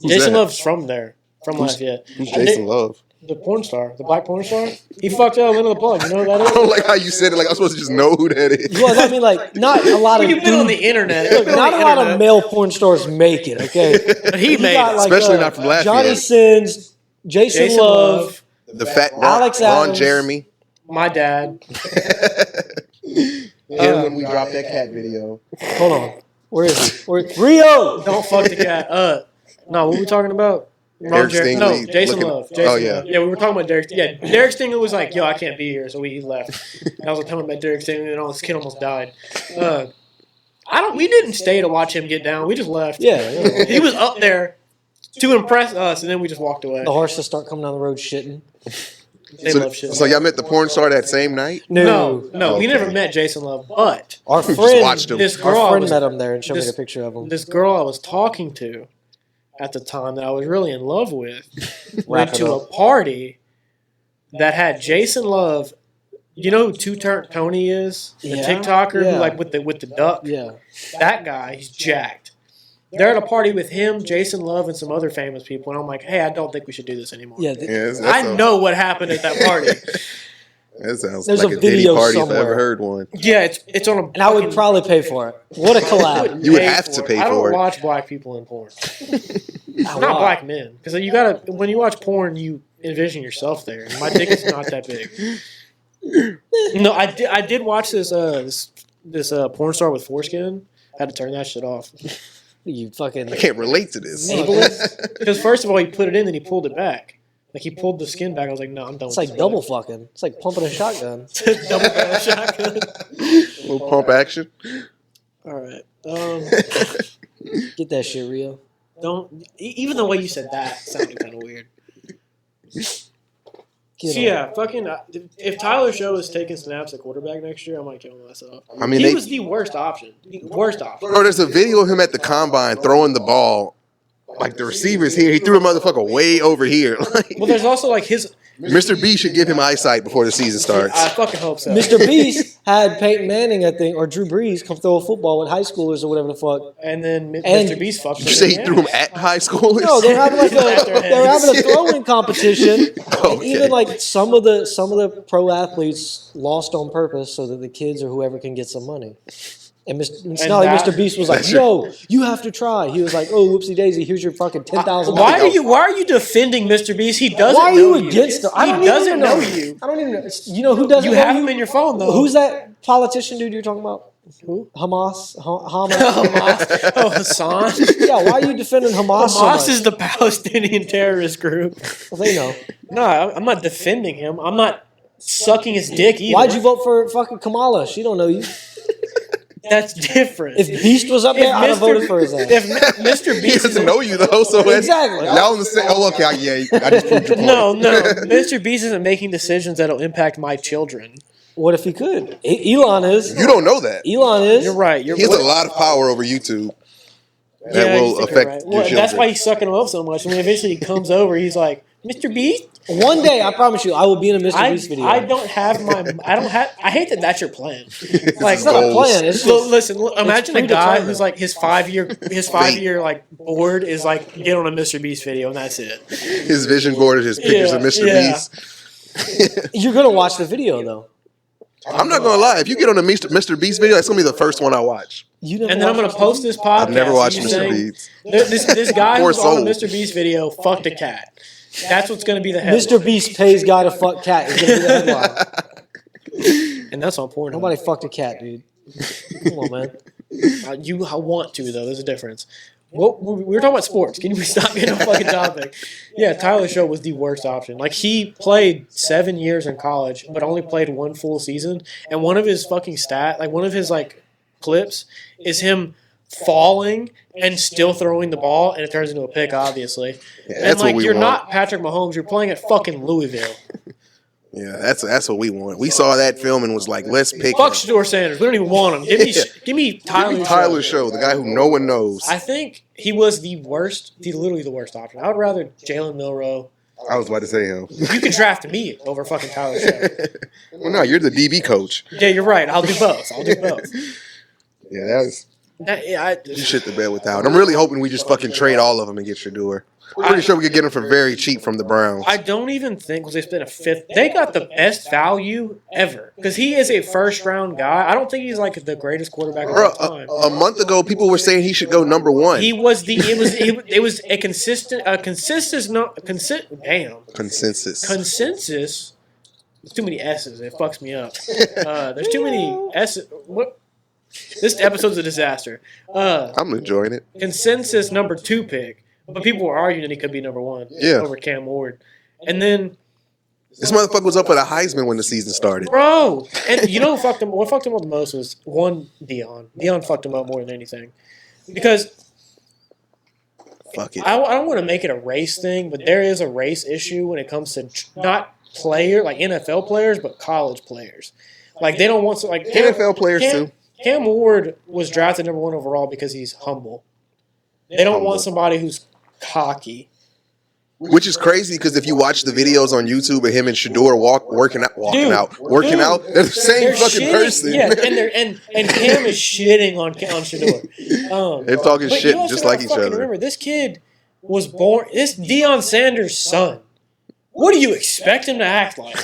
Jason that? Love's from there, from Lafayette. Who's Jason Love? The porn star, the black porn star. He fucked up into the plug. You know who that I is? don't like how you said it. Like I'm supposed to just know who that is. Well, I mean, like, not a lot of You've been on the internet. Look, not a lot of male porn stars make it, okay? But he made got, it. like, Especially not from Lafayette. Johnny Sins, Jason Love. The fat Alex Ron Adams. Jeremy. My dad. And when we dropped that cat video. Hold on. Where is it? Rio! Don't fuck the cat. No, what were we talking about? Derek Stingley No, Jason looking- Love. Jason Love. Yeah, we were talking about Derek. Yeah, Derek Stingley was like, yo, I can't be here, so he left. And I was like, telling him about Derek Stingley, and this kid almost died. We didn't stay to watch him get down. We just left. Yeah. He was up there to impress us, and then we just walked away. The horses start coming down the road shitting. They love shit. So y'all met the porn star that same night? No, we Okay. never met Jason Love, but Our Just friend, watched him. this girl our I friend was, met him there and showed me this- a picture of him. this girl I was talking to at the time that I was really in love with went Wrap it to a up. party that had Jason Love. You know who Two Turn Tony is? The Yeah. TikToker Yeah. who like with the duck. Yeah. That guy, he's jacked. They're at a party with him, Jason Love, and some other famous people, and I'm like, hey, I don't think we should do this anymore. Yeah. I know what happened at that party. That sounds There's like a a Diddy video party if I somewhere. ever heard one. Yeah, it's on a. And I would fucking- probably pay for it. What a collab. You would have to pay I don't for it. watch black people in porn. Wow. Not black men, because you gotta. When you watch porn, you envision yourself there. And my dick is not that big. No, I did watch this porn star with foreskin. I had to turn that shit off. You fucking. I can't relate to this. Because first of all, he put it in, then he pulled it back. Like he pulled the skin back. I was like, no, I'm done. It's with like double fucking. It's like pumping a shotgun. this. double barrel shotgun. Little pump action. All right. Get that shit, Rio. Even the way you said that sounded kind of weird. Get So him. yeah, fucking. If Tyler Show is taking snaps at quarterback next year, I might kill myself. I mean, He was the worst option. Worst option. Bro, there's a video of him at the combine throwing the ball. Like the receiver's here. He threw a motherfucker way over here. Like, Well, there's also like his. Mr. B should give him eyesight before the season starts. I fucking hope so. Mr. Beast had Peyton Manning, I think, or Drew Brees come throw a football with high schoolers or whatever the fuck. And then And- Mr. Beast fucked. Did you say he threw him at high schoolers? No, they're having like After they're having a heads. throwing competition. And Okay. even like some of the pro athletes lost on purpose so that the kids or whoever can get some money. And Mr. Beast was like, That's "Yo, you have to try." He was like, "Oh, whoopsie daisy, here's your fucking $10,000." Why are you defending Mr. Beast? He doesn't. Why are know you against him? I He don't doesn't even know know you. I don't even know. You know who doesn't You know have you? him in your phone though. Who's that politician dude you're talking about? Who? Hamas? Hamas? Oh, Hassan. Yeah, why are you defending Hamas so Hamas much? is the Palestinian terrorist group. Well, they know. No, I'm not defending him. I'm not sucking his dick either. Why'd you vote for fucking Kamala? She don't know you. That's different. If Beast was up there, I'd have voted for his ass. If Mr. He Beast doesn't know you though, so Exactly. Y'all in the same. Oh, okay. I just proved your point. no, Mr. Beast isn't making decisions that'll impact my children. What if he could? Elon is. You don't know that. Elon is. You're right. He has a lot of power over YouTube that Yeah, you will think affect you're right. your Well, children. that's why he's sucking him up so much. And when eventually he comes over, he's like, Mr. Beast? One day, I promise you, I will be in a Mr. Beast video. I don't have my. I hate that that's your plan. Like, It's not a plan. It's just, listen. Imagine a guy predetermined. who's like his 5-year like board is like get on a Mr. Beast video and that's it. His vision board is his pictures of Mr. Yeah. Beast. you're gonna watch the video though. I'm not gonna lie. If you get on a Mr. Beast video, that's gonna be the first one I watch. You never And then I'm watched gonna post this podcast. I've never watched you Mr. saying, Beast. This guy Poor who's on a soul. Mr. Beast video fucked a cat. That's what's gonna be the headline. Mr. Beast pays guy to fuck cat. Is gonna be the headline. And that's on Pornhub. Nobody fucked a cat, dude. Come on, man. You want to though. There's a difference. Well, we were talking about sports. Can you stop getting a fucking topic? Yeah, Tyler Show was the worst option. Like he played 7 years in college, but only played one full season. And one of his fucking one of his like clips is him falling and still throwing the ball, and it turns into a pick, obviously. Yeah, And that's like what we you're want. not Patrick Mahomes. You're playing at fucking Louisville. Yeah, that's what we want. We saw that film and was like, let's pick Fuck him. Shador Sanders. We don't even want him. Give me Tyler. Give me Tyler Show, the guy who no one knows. I think he was the worst. He's literally the worst option. I would rather Jalen Milroe. I was about to say him. You could draft me over fucking Tyler Show. Well, no, you're the DB coach. Yeah, you're right. I'll do both. Yeah, that's Yeah, you shit the bed without. I'm really hoping we just fucking trade all of them and get Shador. Pretty sure we could get him for very cheap from the Browns. I don't even think because they spent a fifth. They got the best value ever because he is a first round guy. I don't think he's like the greatest quarterback of Bro, all time. a month ago, people were saying he should go number one. He was the. It was a consistent. Damn. Consensus. There's too many S's. It fucks me up. There's too many S's. What? This episode's a disaster. I'm enjoying it. Consensus number 2 pick, but people were arguing that he could be number 1 over Cam Ward. And then, This motherfucker was up for the Heisman when the season started. bro, and you know what fucked him up the most was Deion. Deion fucked him up more than anything. Because Fuck it. I don't want to make it a race thing, but there is a race issue when it comes to not like NFL players, but college players. Like they don't want to like NFL players too. Cam Ward was drafted number 1 overall because he's humble. They don't want somebody who's cocky. Which is crazy because if you watch the videos on YouTube of him and Shador working out, they're the same They're fucking shitting- person. Yeah, and Cam is shitting on Shador. They're talking But shit you also just gotta like each fucking other. Remember, this kid was born. This Deion Sanders' son. What do you expect him to act like?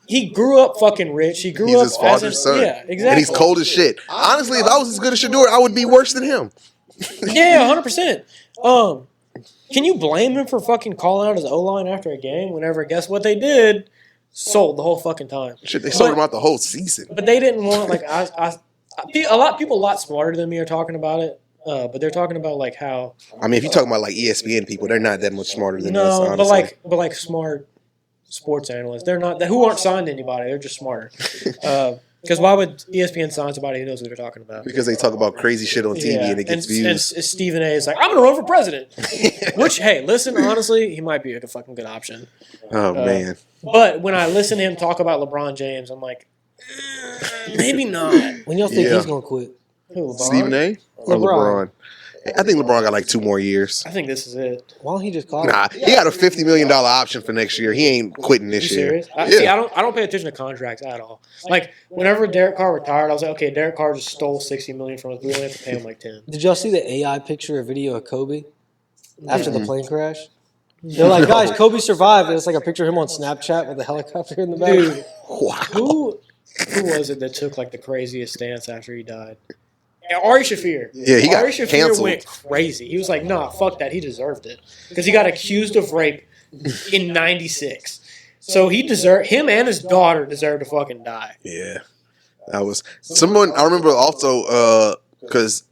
He grew up fucking rich. He grew He's up his father's as son. Yeah, exactly. And he's cold as shit. Honestly, if I was as good as Shador, I would be worse than him. Yeah, 100%. Can you blame him for fucking calling out his O-line after a game whenever, guess what they did? Sold the whole fucking time. Shit, they sold him out the whole season. But they didn't want, like, people a lot smarter than me are talking about it. But they're talking about, like, how... I mean, if you're talking about like ESPN people, they're not that much smarter than us, No, honestly. but like smart sports analysts. They're not... Who aren't signed to anybody. They're just smarter. Because why would ESPN sign somebody who knows what they're talking about? Because they talk about crazy shit on TV and it gets And views. Stephen A. is like, I'm going to run for president. Which, hey, listen, honestly, he might be a fucking good option. Oh, man. But when I listen to him talk about LeBron James, I'm like, maybe not. When y'all think Yeah. he's gonna quit? Who, LeBron? Stephen A. or LeBron? I think LeBron got like 2 more years. I think this is it. Why don't he just call Nah, he got a $50 million option for next year. He ain't quitting You this year. serious? Yeah. See, I don't pay attention to contracts at all. Like whenever Derek Carr retired, I was like, okay, Derek Carr just stole $60 million from us. We only have to pay him like 10. Did y'all see the AI picture or video of Kobe after the plane crash? They're like, guys, Kobe survived, and it's like a picture of him on Snapchat with a helicopter in the back. Dude, Wow. who was it that took like the craziest stance after he died? Ari Shaffir. Yeah, he got Ari Shaffir canceled. went crazy. He was like, nah, fuck that. He deserved it. Because he got accused of rape in 96. So him and his daughter deserved to fucking die. Yeah. That was someone I remember also because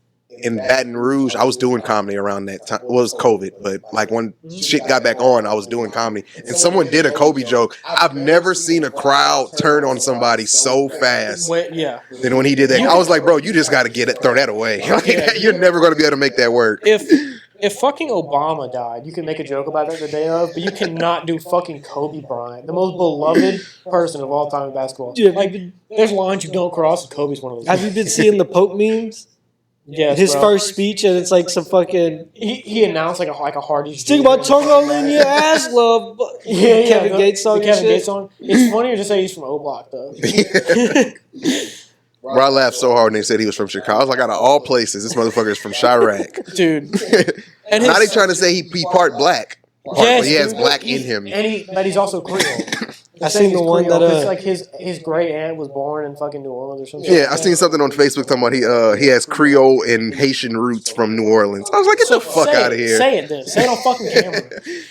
in Baton Rouge, I was doing comedy around that time. Well, it was COVID, but like when shit got back on, I was doing comedy. And someone did a Kobe joke. I've never seen a crowd turn on somebody so fast Yeah. than when he did that. I was like, bro, you just got to throw that away. Like, you're never going to be able to make that work. If fucking Obama died, you can make a joke about that the day of, but you cannot do fucking Kobe Bryant, the most beloved person of all time in basketball. Dude, Like, there's lines you don't cross, and Kobe's one of those. Have you been seeing the Pope memes? Yes, His bro. first speech, and it's like some fucking He announced like a Hardy's. stick my tongue all in your ass, love. Kevin Gates song. The and Kevin shit. Gates song. It's funnier to say he's from O Block though. Bro, I laughed so hard when they said he was from Chicago. I was like, out of all places, this motherfucker is from Chirac. Dude. And Now they trying to say he part black. Yes, He has dude. black in him. But he's also Creole. I seen the one that It's like his great aunt was born in fucking New Orleans or something. Yeah, I seen something on Facebook talking about he has Creole and Haitian roots from New Orleans. I was like, get the fuck out of here. Say it then. Say it on fucking camera.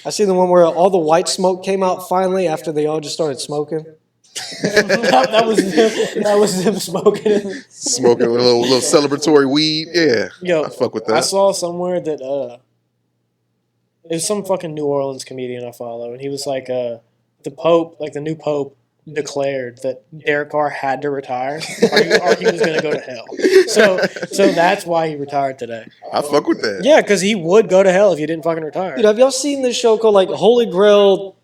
I seen the one where all the white smoke came out finally after they all just started smoking. that was him smoking. Smoking with a little celebratory weed. Yeah. Yo, I fuck with that. I saw somewhere that it was some fucking New Orleans comedian I follow, and he was like, the Pope, like the new Pope, declared that Derek Carr had to retire, or he was going to go to hell. So that's why he retired today. I fuck with that. Yeah, because he would go to hell if he didn't fucking retire. Dude, have y'all seen this show called like Holy Grail?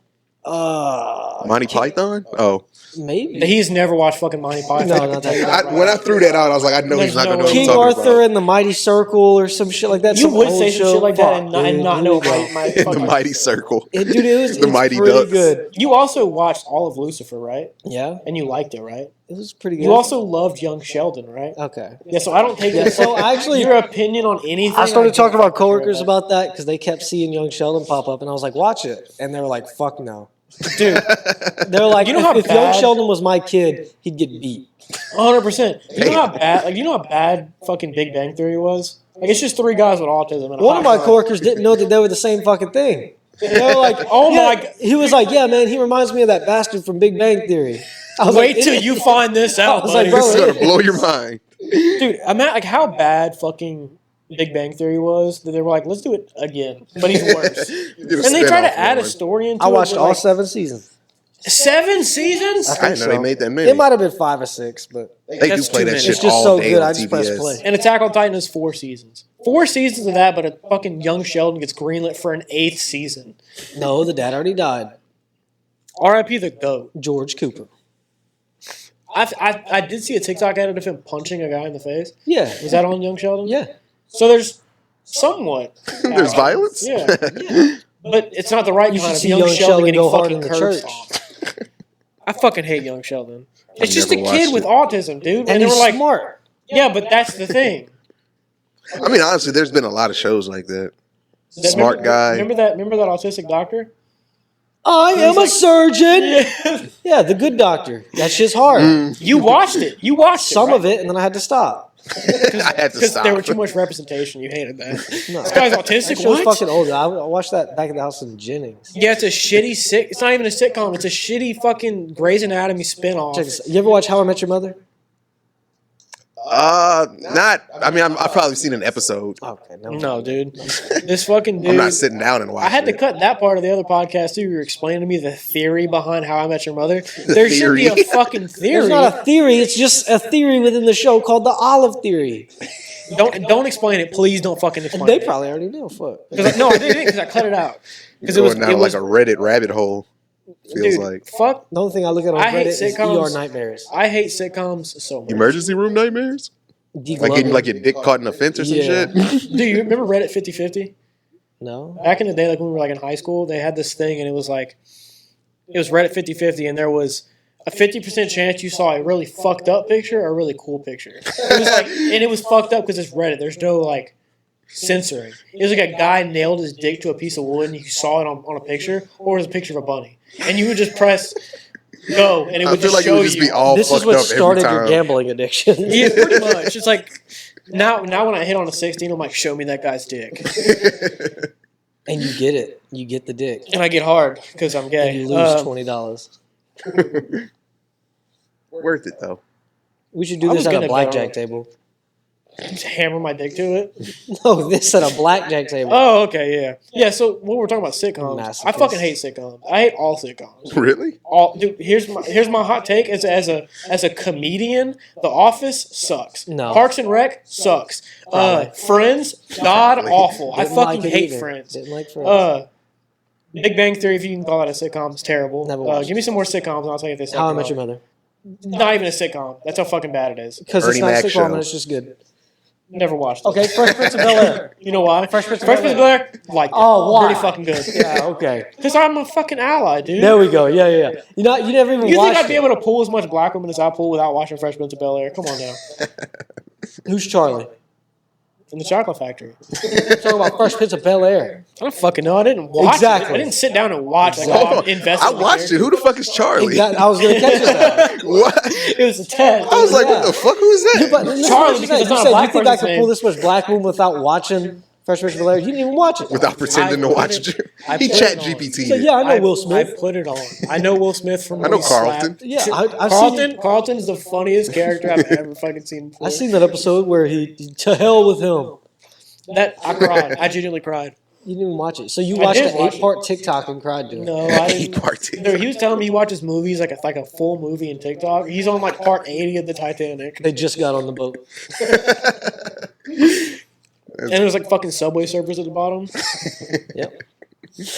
Monty Python? Oh. Maybe. He's never watched fucking Monty Python. No, not that. When I threw that out, I was like, I know he's not going to know what I'm King talking Arthur about. and the Mighty Circle or some shit like that. You Some would old say some show. shit like that Fuck, and not dude, know here we go. my In the fucking... Mighty Circle. Dude, it's Mighty pretty Ducks. good. You also watched all of Lucifer, right? Yeah, And you liked it, right? it was pretty good. You also loved Young Sheldon, right? Okay. Yeah, so I don't take Yeah, so actually- your opinion on anything. I started talking about don't coworkers care about that because they kept seeing Young Sheldon pop up, and I was like, "Watch it," and they were like, "Fuck no." Dude, They were like, You know how if Young bad- Sheldon was my kid, he'd get beat. 100%. You know how bad? Like, you know how bad fucking Big Bang Theory was? Like, it's just three guys with autism. And a One of hot my rod. coworkers didn't know that they were the same fucking thing. They were like, Oh yeah. my God. He was like, "Yeah, man, he reminds me of that bastard from Big Bang Theory." I was Wait like, till you find this out, was like, buddy. bro, It's going to blow your mind. Dude, I'm at, like how bad fucking Big Bang Theory was that they were like, let's do it again, but he's worse. You did a And they try to spin-off add a one. story into I it. watched but, all like, 7 seasons. 7 seasons. I didn't know they made that many. It might have been 5 or 6, but They do That's play too that many. shit it's just all so day good. on I just press TBS. play. And Attack on Titan is 4 seasons. 4 seasons of that, but a fucking Young Sheldon gets greenlit for an 8th season. No, the dad already died. R.I.P. the GOAT. George Cooper. I did see a TikTok edit of him punching a guy in the face. Yeah. Was that on Young Sheldon? Yeah. So there's somewhat. There's violence? Yeah. But it's not the right You kind should of see Young Young Sheldon Sheldon getting go hard fucking in the cursed church. off. I fucking hate Young Sheldon. It's just a never kid watched with it. autism, dude. And they he's were like, smart. yeah, but that's the thing. I mean, honestly, there's been a lot of shows like that. That- Smart guy. Remember that autistic doctor? I am a like- surgeon. Yeah, the good doctor. That shit's hard. You watched it. You watched Some it, of it, and then I had to stop. I had to because stop. there were too much representation. You hated that. No. This guy's That autistic. show's What? fucking old. I watched that back at the house in Jennings. Yeah, it's a shitty sick. It's not even a sitcom. It's a shitty fucking Grey's Anatomy spinoff. Check this out. You ever watch How I Met Your Mother? Not. I mean, I've probably seen an episode. Okay, no. No, dude. This fucking dude. I'm not sitting down and watching. I had to it. cut that part of the other podcast too. You were explaining to me the theory behind How I Met Your Mother. There should be a theory. fucking theory. There's not a theory. It's just a theory within the show called the Olive Theory. Don't explain it. Please don't fucking explain They it. probably already know. Fuck. No, I didn't because I cut it out. Because it Going was down like a Reddit rabbit hole. Feels dude, like fuck. The only thing I look at on I hate Reddit is sitcoms. ER Nightmares. I hate sitcoms so much. emergency room nightmares. Deke Like getting Lover. like your dick caught in a fence or some Yeah. shit. Do you remember Reddit 50/50? No. Back in the day, like when we were like in high school, they had this thing, and it was like, it was Reddit 50/50, and there was a 50% chance you saw a really fucked up picture or a really cool picture. It was like, and it was fucked up because it's Reddit. There's no like censoring. It was like a guy nailed his dick to a piece of wood, and you saw it on a picture, or it was a picture of a bunny, and you would just press go, and it I would feel just like it show would just you. be all This fucked is what up every started time. your gambling addiction. Yeah, pretty much. It's like now when I hit on a 16, I'm like, show me that guy's dick, And you get it. You get the dick. and I get hard because I'm gay. And you lose $20. Worth it though. We should do I this was at gonna a bet blackjack on- table. Just hammer my dick to it. No, this at a blackjack table. Oh, okay, yeah. Yeah, so when we're talking about sitcoms, I Masochist. fucking hate sitcoms. I hate all sitcoms. Really? Dude, here's my hot take as a comedian, The Office sucks. No. Parks and Rec sucks. Friends, god awful. I Didn't fucking like it hate either. Friends. Didn't like Friends. Big Bang Theory, if you can call that a sitcom, is terrible. Never watched Give me some more sitcoms and I'll tell you if they suck. How I or Met not. Your Mother. Not even a sitcom. That's how fucking bad it is. Because it's Ernie not a Mac sitcom show. and it's just good. Never watched it. Okay, Fresh Prince of Bel-Air. You know why? Fresh Prince of Bel-Air? Like it. Oh, why? Pretty fucking good. Yeah, okay. Because I'm a fucking ally, dude. There we go. Yeah. You never even You think watched I'd be it. able to pull as much black women as I pull without watching Fresh Prince of Bel-Air? Come on now. Who's Charlie? In the Chocolate Factory. I'm talking about Fresh Prince of Bel-Air. I don't fucking know. I didn't watch Exactly. it. I didn't sit down and watch. Like, Exactly. oh, I'm invested. I watched it. Who the fuck is Charlie? I was going to catch that. What? It was a test. I was like, Yeah. what the fuck? Who is that? But listen to Charlie, what you because said. it's not You a said black you think I person's could name. pull this much black woman without watching Fresh Prince of Bel-Air? You didn't even watch it. Without pretending to I watch put it. I He put chat it on. GPT. So, yeah, I know Will Smith. I put it on. I know Will Smith from. I know when he Carlton. slapped- Yeah, I've seen. Carlton's the funniest character I've ever fucking seen before. I seen that episode where to hell with him. That I cried. I genuinely cried. You didn't even watch it. So you I watched did an watch 8-part TikTok and cried to it. No, I He didn't. parted. No, he was telling me he watches movies like a full movie in TikTok. He's on like part 80 of the Titanic, They just got on the boat. and there's like fucking Subway surfers at the bottom. Yep.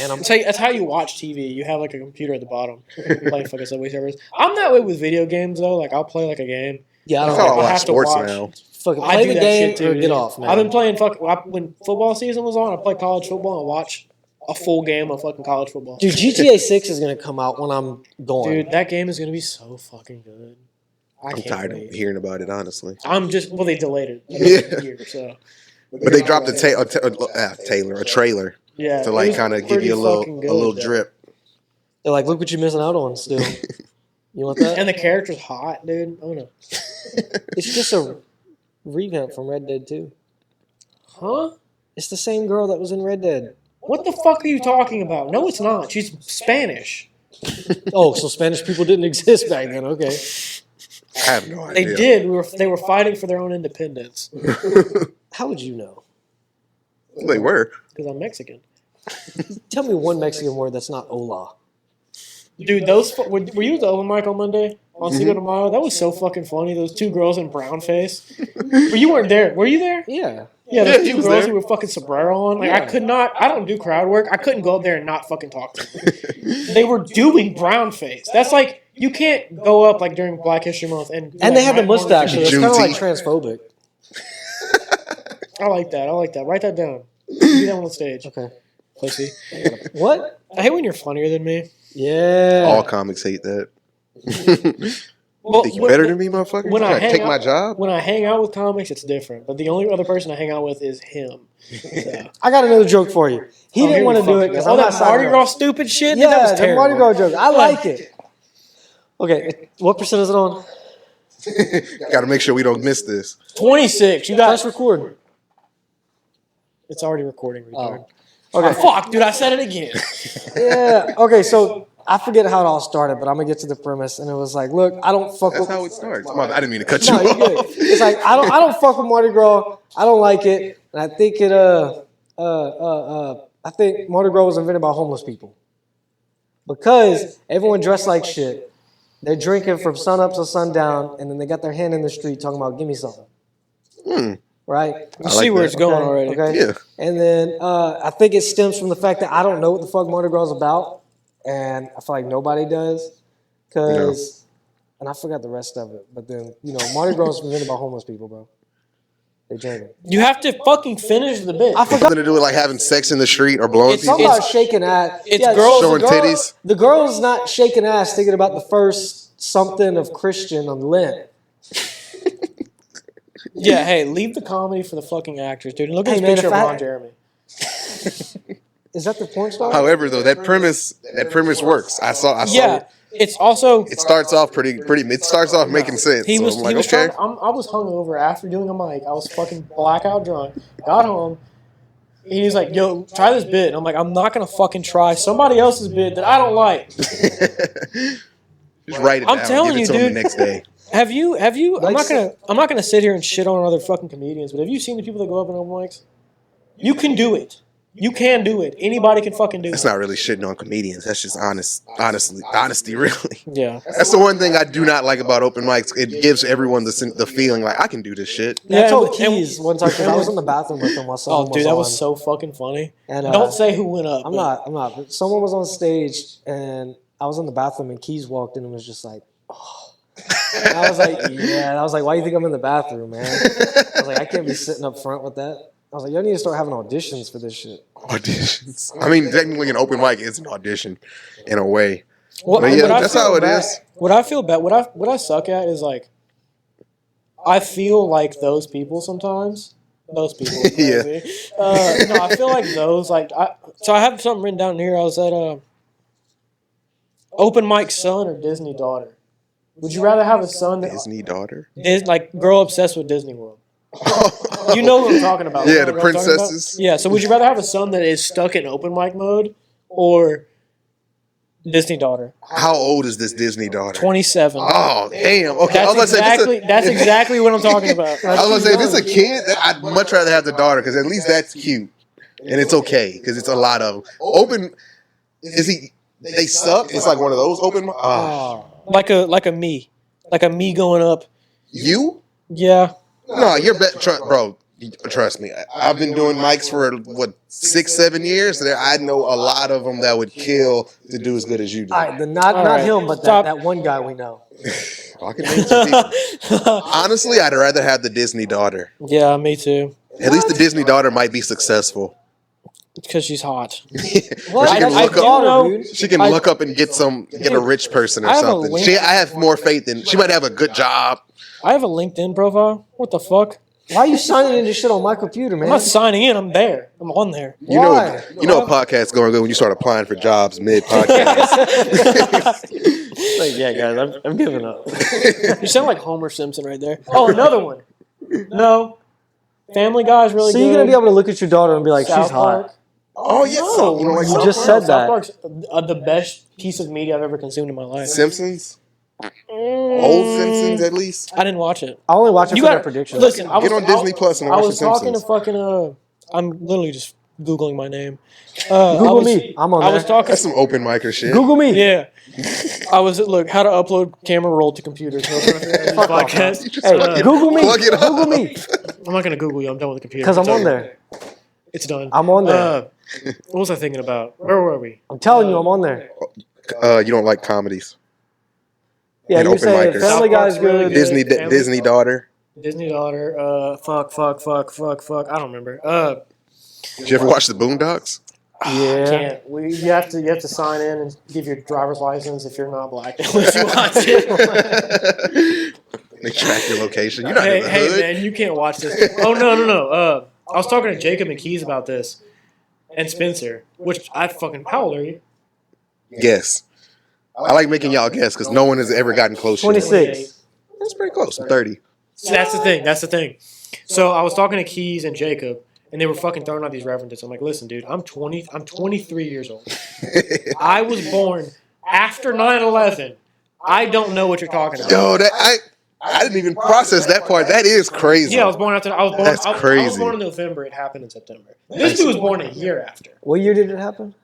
And I'm That's how you watch TV. You have like a computer at the bottom playing fucking Subway surfers. I'm that way with video games though. Like I'll play like a game. yeah, I That's don't how I know. I have watch to sports watch. now. Fucking I play do the that game shit too. or get dude. off, man. I've been playing when football season was on. I played college football and watch a full game of fucking college football. Dude, GTA 6 is going to come out when I'm going. Dude, that game is gonna be so fucking good. I I'm can't tired of wait. hearing about it, honestly. They delayed it Yeah. a year, so But they dropped a trailer yeah. to it like was kind of give pretty you a fucking little good, though. drip. They're like, look what you're missing out on still. You want that? And the character's hot, dude. Oh no. It's just a revamp from Red Dead 2. Huh? It's the same girl that was in Red Dead. What the fuck are you talking about? No, it's not. She's Spanish. Oh, so Spanish people didn't exist back then. Okay. I have no They idea. did. They were fighting for their own independence. How would you know? They were. Because I'm Mexican. Tell me one Mexican word that's not hola. Dude, were you at the open mic on Monday on Cinco de Mayo? That was so fucking funny. Those two girls in brown face. But you weren't there. Were you there? Yeah. Yeah, Yeah, those he two was girls there. who were fucking sombrero on. Like, I could not. I don't do crowd work. I couldn't go up there and not fucking talk to them. They were doing brown face. That's like you can't go up like during Black History Month and. And they had the mustache. So it's kind of like Juneteenth. transphobic. I like that. I like that. Write that down. Do that on the stage. Okay. Pussy. What? I hate when you're funnier than me. Yeah. All comics hate that. Well, Think you better than me, motherfucker? when You I trying to hang take out- my job? When I hang out with comics, it's different. But the only other person I hang out with is him. So. I got another joke for you. He Oh, didn't here want we to do it fucking because go. I'm Oh, not that Mardi signing Gras up. stupid shit? Yeah, that was the terrible. Mardi Gras joke. I like it. Okay, what percent is it on? Got to make sure we don't miss this. 26. You Press got. record. It's already recording, retard. Oh. Okay. Fuck, dude, I said it again. Yeah. Okay, so I forget how it all started, but I'm gonna get to the premise. And it was like, look, I don't fuck That's with. how it starts. I didn't mean to cut you No, you're off. good. It's like I don't fuck with Mardi Gras. I don't like it, and I think it I think Mardi Gras was invented by homeless people because everyone dressed like shit. They're drinking from sun up to sundown, and then they got their hand in the street talking about "Give me something." Right? You see where that. it's going Okay, already. Okay. Yeah. And then I think it stems from the fact that I don't know what the fuck Mardi Gras is about, and I feel like nobody does, because, and I forgot the rest of it. But then Mardi Gras was invented by homeless people, bro. They drinking. You have to fucking finish the bit. I forgot. Something to do with like having sex in the street or blowing It's people. Something about shaking ass. it's girls- Showing the girl- titties. The girl's not shaking ass, thinking about the first something of Christian on Lent. Yeah, hey, leave the comedy for the fucking actors, dude. And look at Hey, this man, picture if of I- Ron Jeremy. Is that the porn star? However, though, that premise works. I saw. Yeah, it's also It starts off pretty. It starts off making sense. he so was I'm he like, was okay. trying. I was hungover after doing a mic. I was fucking blackout drunk. Got home. And he's like, "Yo, try this bit." And I'm like, "I'm not gonna fucking try somebody else's bit that I don't like." Just write it I'm down. telling give it you, to him dude. the next day. Have you? Like, I'm not gonna sit here and shit on other fucking comedians, but have you seen the people that go up in open mics? You can do it. You can do it. Anybody can fucking do That's it. not really shitting on comedians. That's just honesty, really. Yeah. That's the one thing I do not like about open mics. It gives everyone the feeling like I can do this shit. Yeah, I Yeah, told and- Keys one time because I was in the bathroom with him while someone Oh, dude, that was on. so fucking funny. And, Don't say who went up. I'm but- not. But someone was on stage and I was in the bathroom and Keys walked in and was just like, oh. And I was like, yeah. And I was like, why do you think I'm in the bathroom, man? I was like, I can't be sitting up front with that. I was like, y'all need to start having auditions for this shit. Auditions. I mean, technically, an open mic is an audition in a way. Well, But yeah, what I that's feel how it bad- is. What I feel bad, what I suck at is like, I feel like those people sometimes. Those people. Yeah. Crazy. No, I feel like those like. So I have something written down here. I was at open mic son or Disney daughter. Would you rather have a son that Disney daughter. is like girl obsessed with Disney World? You know what I'm talking about. Yeah, You know the what I'm talking about? princesses. Yeah. So would you rather have a son that is stuck in open mic mode or Disney daughter? How old is this Disney daughter? 27. Oh, damn. Okay, I was That's gonna say, exactly, that's exactly what I'm talking about. I was gonna say, if it's a kid, I'd much rather have the daughter because at least that's cute and it's okay because it's a lot of them. Open. Is he? They suck. It's like one of those open. Like a me going up. You? Yeah. No, you're bro. Trust me. I've been doing mics for what 6-7 years. So I know a lot of them that would kill to do as good as you do. All right, not right. him, but Stop. that one guy we know. I can name some people. Honestly, I'd rather have the Disney daughter. Yeah, me too. At least the Disney daughter might be successful. Because she's hot. Or What? she can That's look his up. daughter, dude. She can look up and get a rich person or I have a something. link. I have more faith in. She might have a good job. I have a LinkedIn profile. What the fuck? Why are you signing into shit on my computer, I'm man? not signing in. I'm there. I'm on there. You Why? know a podcast's going good when you start applying for jobs mid podcast. Like, yeah, guys, I'm giving up. You sound like Homer Simpson right there. Oh, another one. No. Family Guy's really So good. you're gonna be able to look at your daughter and be like, South she's hot. Park. Oh yes, No, you know like you South just Park? said that. South Park's the best piece of media I've ever consumed in my life. Simpsons, old Simpsons at least. I didn't watch it. I only watch it You for got their predictions. Listen, I was, Get on Disney Plus and I watch was The talking to Simpsons. fucking I'm literally just googling my name. Google me. I'm on I was there. talking. That's some open micer shit. Google me. Yeah, I was look how to upload camera roll to computers. Fuck off, podcast. Hey, Google me. Plug it up. Google me. I'm not gonna Google you. I'm done with the computer. Because I'm It's on over. there. It's done. I'm on there. What was I thinking about? Where were we? I'm telling you, I'm on there. You don't like comedies. Yeah, And you open say micers. Family South Park's Guy's really good. good. Disney Disney daughter. Disney daughter. Fuck. I don't remember. Did you ever watch the Boondocks? Yeah. Can't. You have to sign in and give your driver's license if you're not black. Unless you watch it. They track your location. You're not hey, in the hey, hood. man, you can't watch this. Oh no. I was talking to Jacob and Keys about this, and Spencer. Which I fucking. How old are you? Guess. I like making y'all guess because no one has ever gotten close. to it. 26. That's pretty close. I'm 30. So that's the thing. So I was talking to Keys and Jacob, and they were fucking throwing out these references. I'm like, listen, dude, I'm 23 years old. I was born after 9/11. I don't know what you're talking about. Yo, I didn't even process that part. That is crazy. Yeah, I was born after. That's I was crazy. born in November. It happened in September. This dude was born a year after. What year did it happen?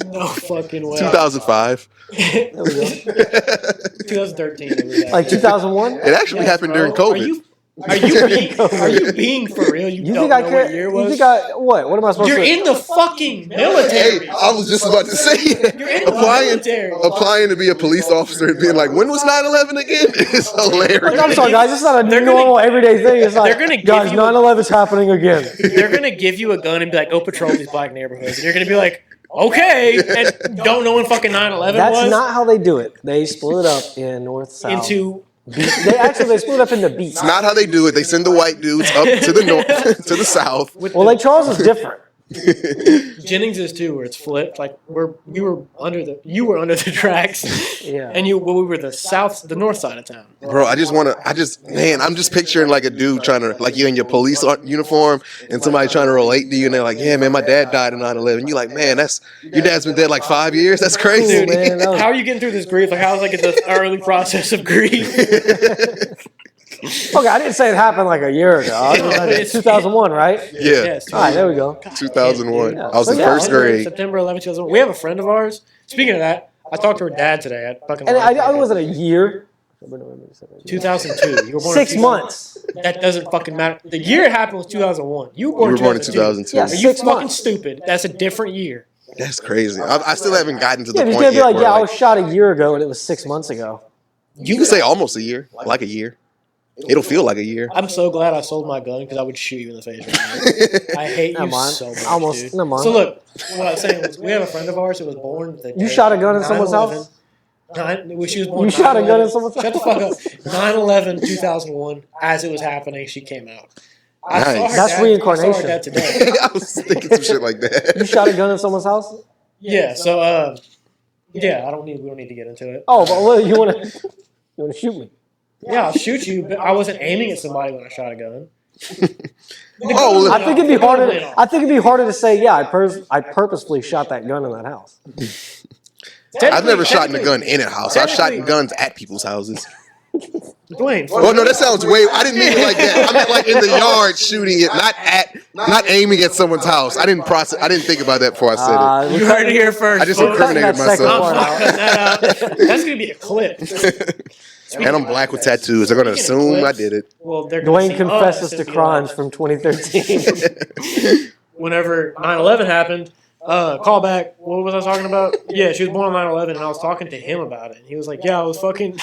No fucking way. 2005. There we go. 2013. It was that. Like 2001? It actually happened during Bro, COVID. Are you being for real? You, You don't think I know care? what year it You was? think I what? What am I supposed You're to? in the fucking military. Hey, I was just about to say You're in the military. applying to be a police officer and being like, when was 9/11 again? It's hilarious. Like, I'm sorry, guys. It's not a They're gonna- normal everyday thing. It's like, they're gonna give guys, you- 9/11's happening again. They're gonna give you a gun and be like, "Go patrol these black neighborhoods," and you're gonna be like, "Okay," and don't know when fucking 9/11 That's was. not how they do it. They split up in north south. into. they split up into beats. It's not how they do it. They send the white dudes up to the north, to the south. With Well, Lake Charles is different. Jennings is too, where it's flipped. Like you were under the tracks, Yeah. and we were the north side of town. Bro, I'm just picturing like a dude trying to, like you in your police uniform and somebody trying to relate to you and they're like, yeah, man, my dad died in 9/11. You're like, man, your dad's been dead like 5 years? That's crazy. Dude, man, that was- how are you getting through this grief? Like, how's like the early process of grief? Okay, I didn't say it happened like a year ago. I was like, It's- 2001, right? Yeah. Yes. All right, there we go. 2001. Yeah. I was in So, yeah, first grade. September 11th, 2001. We have a friend of ours. Speaking of that, I talked to her dad today. At fucking And I wasn't a year. 2002. You were born 6 in 2000. months. That doesn't fucking matter. The year it happened was 2001. You were You were born in 2002. 2002. Yeah, Are you 6 fucking months. stupid? That's a different year. That's crazy. I still haven't gotten to the Yeah, you point can't be yet like, where, yeah, I was shot a year ago and it was 6 months ago. you can say almost a year, like a year. It'll feel like a year. I'm so glad I sold my gun because I would shoot you in the face right now. I hate you Never mind. so much, Almost- dude. never mind. So look, what I was saying was, we have a friend of ours who was born. You shot a gun in someone's house? She was born. You shot a gun 9/11. in someone's Shut the fuck up. 9/11, 2001. As it was happening, she came out. I saw her Nice. That's dad- I reincarnation. saw her dad today. I was thinking some shit like You that. shot a gun in someone's house? Yeah. So, yeah. We don't need to get into it. Oh, but what, you want to shoot me? Yeah, I'll shoot you, but I wasn't aiming at somebody when I shot a gun. Oh, I think it'd be harder to say, yeah, I purposefully shot that gun in that house. I've never shot in a gun in a house. I've shot in guns at people's houses. Dwayne. Oh no, that sounds way. I didn't mean it like that. I meant like in the yard shooting it, not aiming at someone's house. I didn't think about that before I said it. You heard it here first. I just folks. incriminated Cutting that second myself. part I'm cutting that out. That's gonna be a clip. And I'm black with tattoos. They're gonna assume I did it. Well, they're gonna Dwayne see confesses us to as the crimes 11th. from 2013. Whenever 9/11 happened, call back. What was I talking about? Yeah, she was born on 9/11, and I was talking to him about it. And he was like, "Yeah, I was fucking."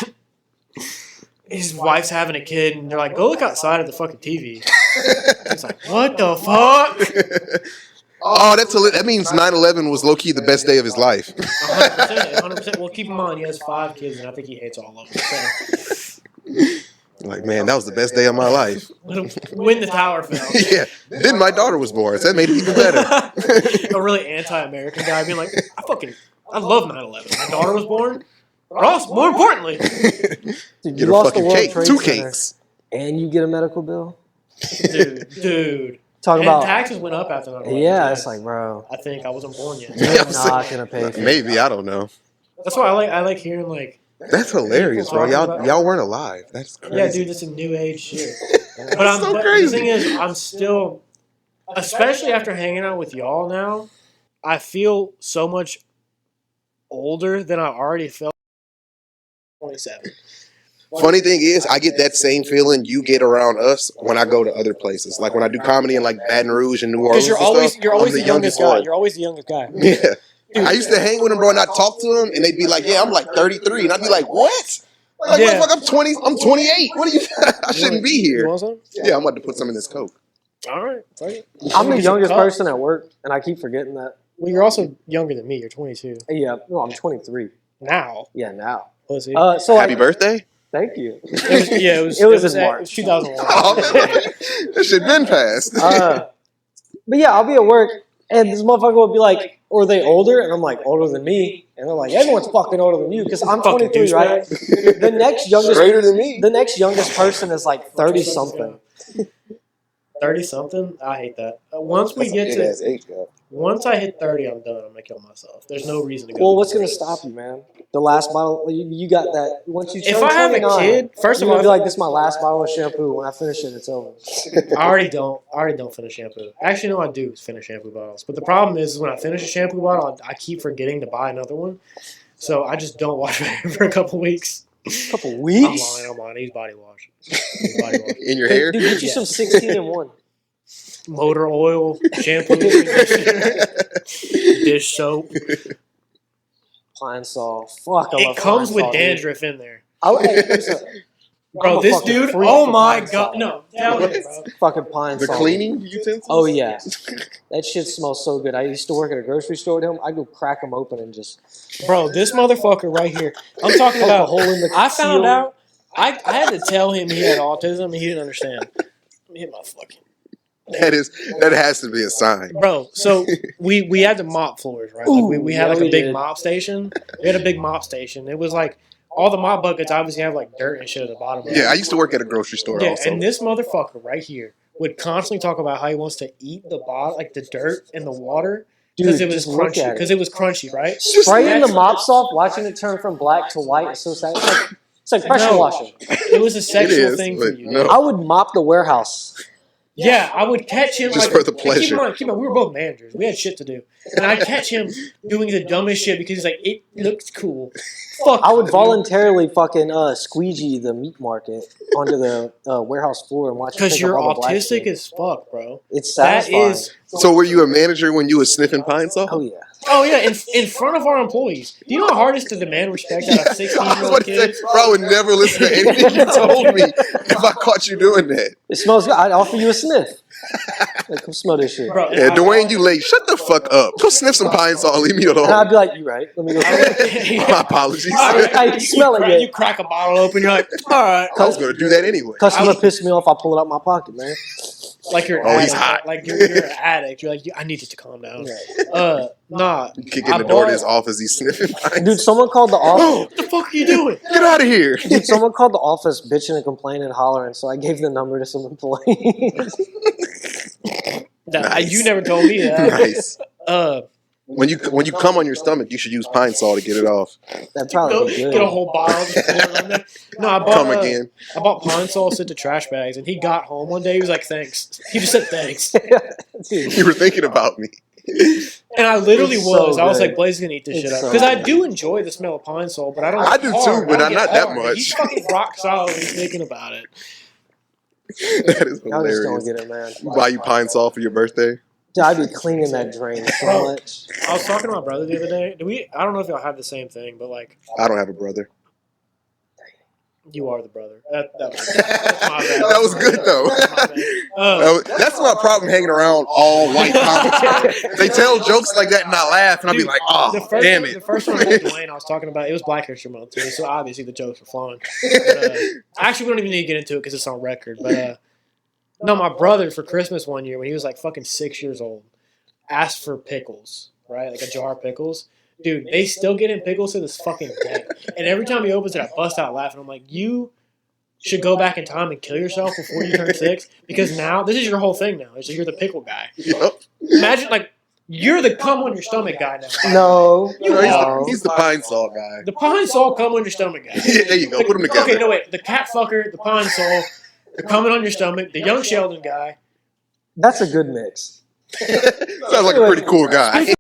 His wife's having a kid, and they're like, "Go look outside at the fucking TV." He's like, "What the fuck?" Oh, that means 9/11 was low key the best day of his life. 100%. Well, keep in mind, he has 5 kids, and I think he hates all of them. So. Like, man, that was the best day of my life. When the tower fell. Yeah. Then my daughter was born, so that made it even better. A really anti-American guy being like, I love 9/11. My daughter was born. But also, more importantly, Dude, Get a fucking cake, 2 Center, cakes. and you get a medical bill? dude. Talking And about, taxes went up after 9/11. yeah, it's like, bro, I think I wasn't born yet. you're not going to pay for it. Maybe, I don't know. That's why I like hearing like, That's hilarious, bro. Y'all weren't alive. That's crazy. yeah, dude, it's a new age shit. That's But so but crazy. the thing is, I'm still, especially after hanging out with y'all now, I feel so much older than I already felt. 27. Funny thing is, I get that same feeling you get around us when I go to other places. Like when I do comedy in like Baton Rouge and New Orleans. Because you're always I'm the youngest guy. one. You're always the youngest guy. Yeah. I used to hang with them, bro, and I'd talk to them, and they'd be like, "Yeah, I'm like 33," and I'd be like, "What? Like, Yeah. what the fuck? I'm 20. I'm 28. What are you? I shouldn't be You here." want some? Yeah, I'm about to put some in this Coke. All right. Fuck it. I'm the Get some youngest cups. person at work, and I keep forgetting that. Well, you're also younger than me. You're 22 Yeah, no, I'm 23. now. Yeah, now. Pussy. So Happy like, birthday. thank you. It was in March. It was 2001. Oh, that shit been passed. But yeah, I'll be at work, and this motherfucker will be like, "Are they older?" And I'm like, "Older than me." And they're like, "Everyone's fucking older than you," because I'm Fucking 23, right? The next youngest, Straighter than me. the next youngest person is like 30 something. 30 something. I hate that. Once we get Big ass to age gap. once I hit 30, I'm done. I'm gonna kill myself. There's no reason to go. Well, what's gonna stop you, man? The last bottle, you got that. Once you turn If I have a 29, kid, first of you're all, gonna be like, "This is my last bottle of shampoo. When I finish it, it's over." I already don't finish shampoo. Actually, no, I do finish shampoo bottles. But the problem is when I finish a shampoo bottle, I keep forgetting to buy another one. So I just don't wash my hair for a couple weeks. A couple I'm weeks. lying. He's body wash. He's body wash. In your hair. Dude, get you some 16 in one. Motor oil, shampoo, conditioner, dish soap. Pine Sol. Fuck, I It love comes Pine with Sol, dude. dandruff in there. Hey, listen, I'm Bro, a this fucking dude, freak oh for my Pine Sol. god. No, tell me, bro. Fucking Pine The Sol. cleaning utensils. Oh yeah, that shit smells so good. I used to work at a grocery store with him. I go crack them open and just Bro, this motherfucker right here. I'm talking poke a about. hole in the. I found seal. out. I had to tell him he had autism and he didn't understand. Let me hit my fucking. That has to be a sign. Bro, so we had to mop floors, right? Like we had Ooh, like yeah, a we big did. mop station. We had a big mop station. It was like all the mop buckets obviously have like dirt and shit at the bottom of it. Yeah, I used to work at a grocery store Yeah, also. and this motherfucker right here would constantly talk about how he wants to eat the bottom, like the dirt and the water, because Dude, it was just look crunchy. at it. Because it was crunchy, right? Spraying the mops off, watching it turn from black to white is so sad. It's like pressure No. washing. It was a sexual is, thing for but you. no. I would mop the warehouse. Yeah, I would catch him Just like, for the and pleasure. Keep in mind, we were both managers. We had shit to do, and I'd catch him doing the dumbest shit because he's like, it looks cool. Fuck. I would you. voluntarily fucking squeegee the meat market onto the warehouse floor and watch it Because pick up you're all the black autistic shit. as fuck, bro. It's That satisfying. is. So were you a manager when you were sniffing pine saw? Oh yeah. Oh yeah, in front of our employees. Do you know how hard it is to demand respect out of I was 16-year-old about to say, kids? bro, I would never listen to anything you told me if I caught you doing that. It smells good. I'd offer you a sniff. Like, come smell this shit. Bro, Yeah, Dwayne, you late. Shut the fuck up. Go sniff some pine saw. Leave me And I'd alone. be like, you right. Let me go. My apologies. I can smell it yet. You crack a bottle open, you're like, all right. I was going to do that anyway. Customer pissed me off. I pull it out my pocket, man. Like you're an Oh, he's addict. hot. Like you're an addict. You're like, I need you to calm down. Nah. Kicking the door to his office, he's sniffing pine Dude, someone called the office. What the fuck are you doing? Get out of here. Dude, someone called the office bitching and complaining and hollering, so I gave the number to some employees. Nice. You never told me that. Nice. Uh, When you come on your stomach, you should use pine saw to get it off. That'd probably go, be good. get a whole bottle. Just pour it on there. No, I bought. Come again. I bought pine saw, sit to trash bags, and he got home one day. He was like, "Thanks." He just said thanks, Dude, You were thinking about me. and I literally It's was. so I was good. like, "Blaze is gonna eat this It's shit up," so because I good. do enjoy the smell of pine saw, but I don't. I do hard. too, but I don't not get that hard. much. He's fucking rock solid when he's thinking about it. That is I just don't hilarious. get it, man. Buy you pine saw for your birthday? Dude, I'd be cleaning that drain so much. I was talking to my brother the other day. I don't know if y'all have the same thing, but like, I don't have a brother. you are the brother. That's my bad. That was good though. That's my bad. That's my problem hanging around all white comics. They tell jokes like that and I laugh and I'll be like, oh, damn The it. first one with Dwayne I was talking about, it was Black History Month too, so obviously the jokes were flying. But, actually, we don't even need to get into it because it's on record. But no, my brother for Christmas one year when he was like fucking 6 years old, asked for pickles, right? Like a jar of pickles. Dude, they still get in pickles to this fucking day. And every time he opens it, I bust out laughing. I'm like, you should go back in time and kill yourself before you turn 6 because now this is your whole thing now. It's just you're the pickle guy. Yup. Imagine like you're the come on your stomach guy now. No. No, he's the pine saw guy. The pine saw come on your stomach guy. There you go. Put them together. Okay, no wait. The cat fucker, the pine saw, the coming on your stomach, the young Sheldon guy. That's a good mix. Sounds like a pretty cool guy.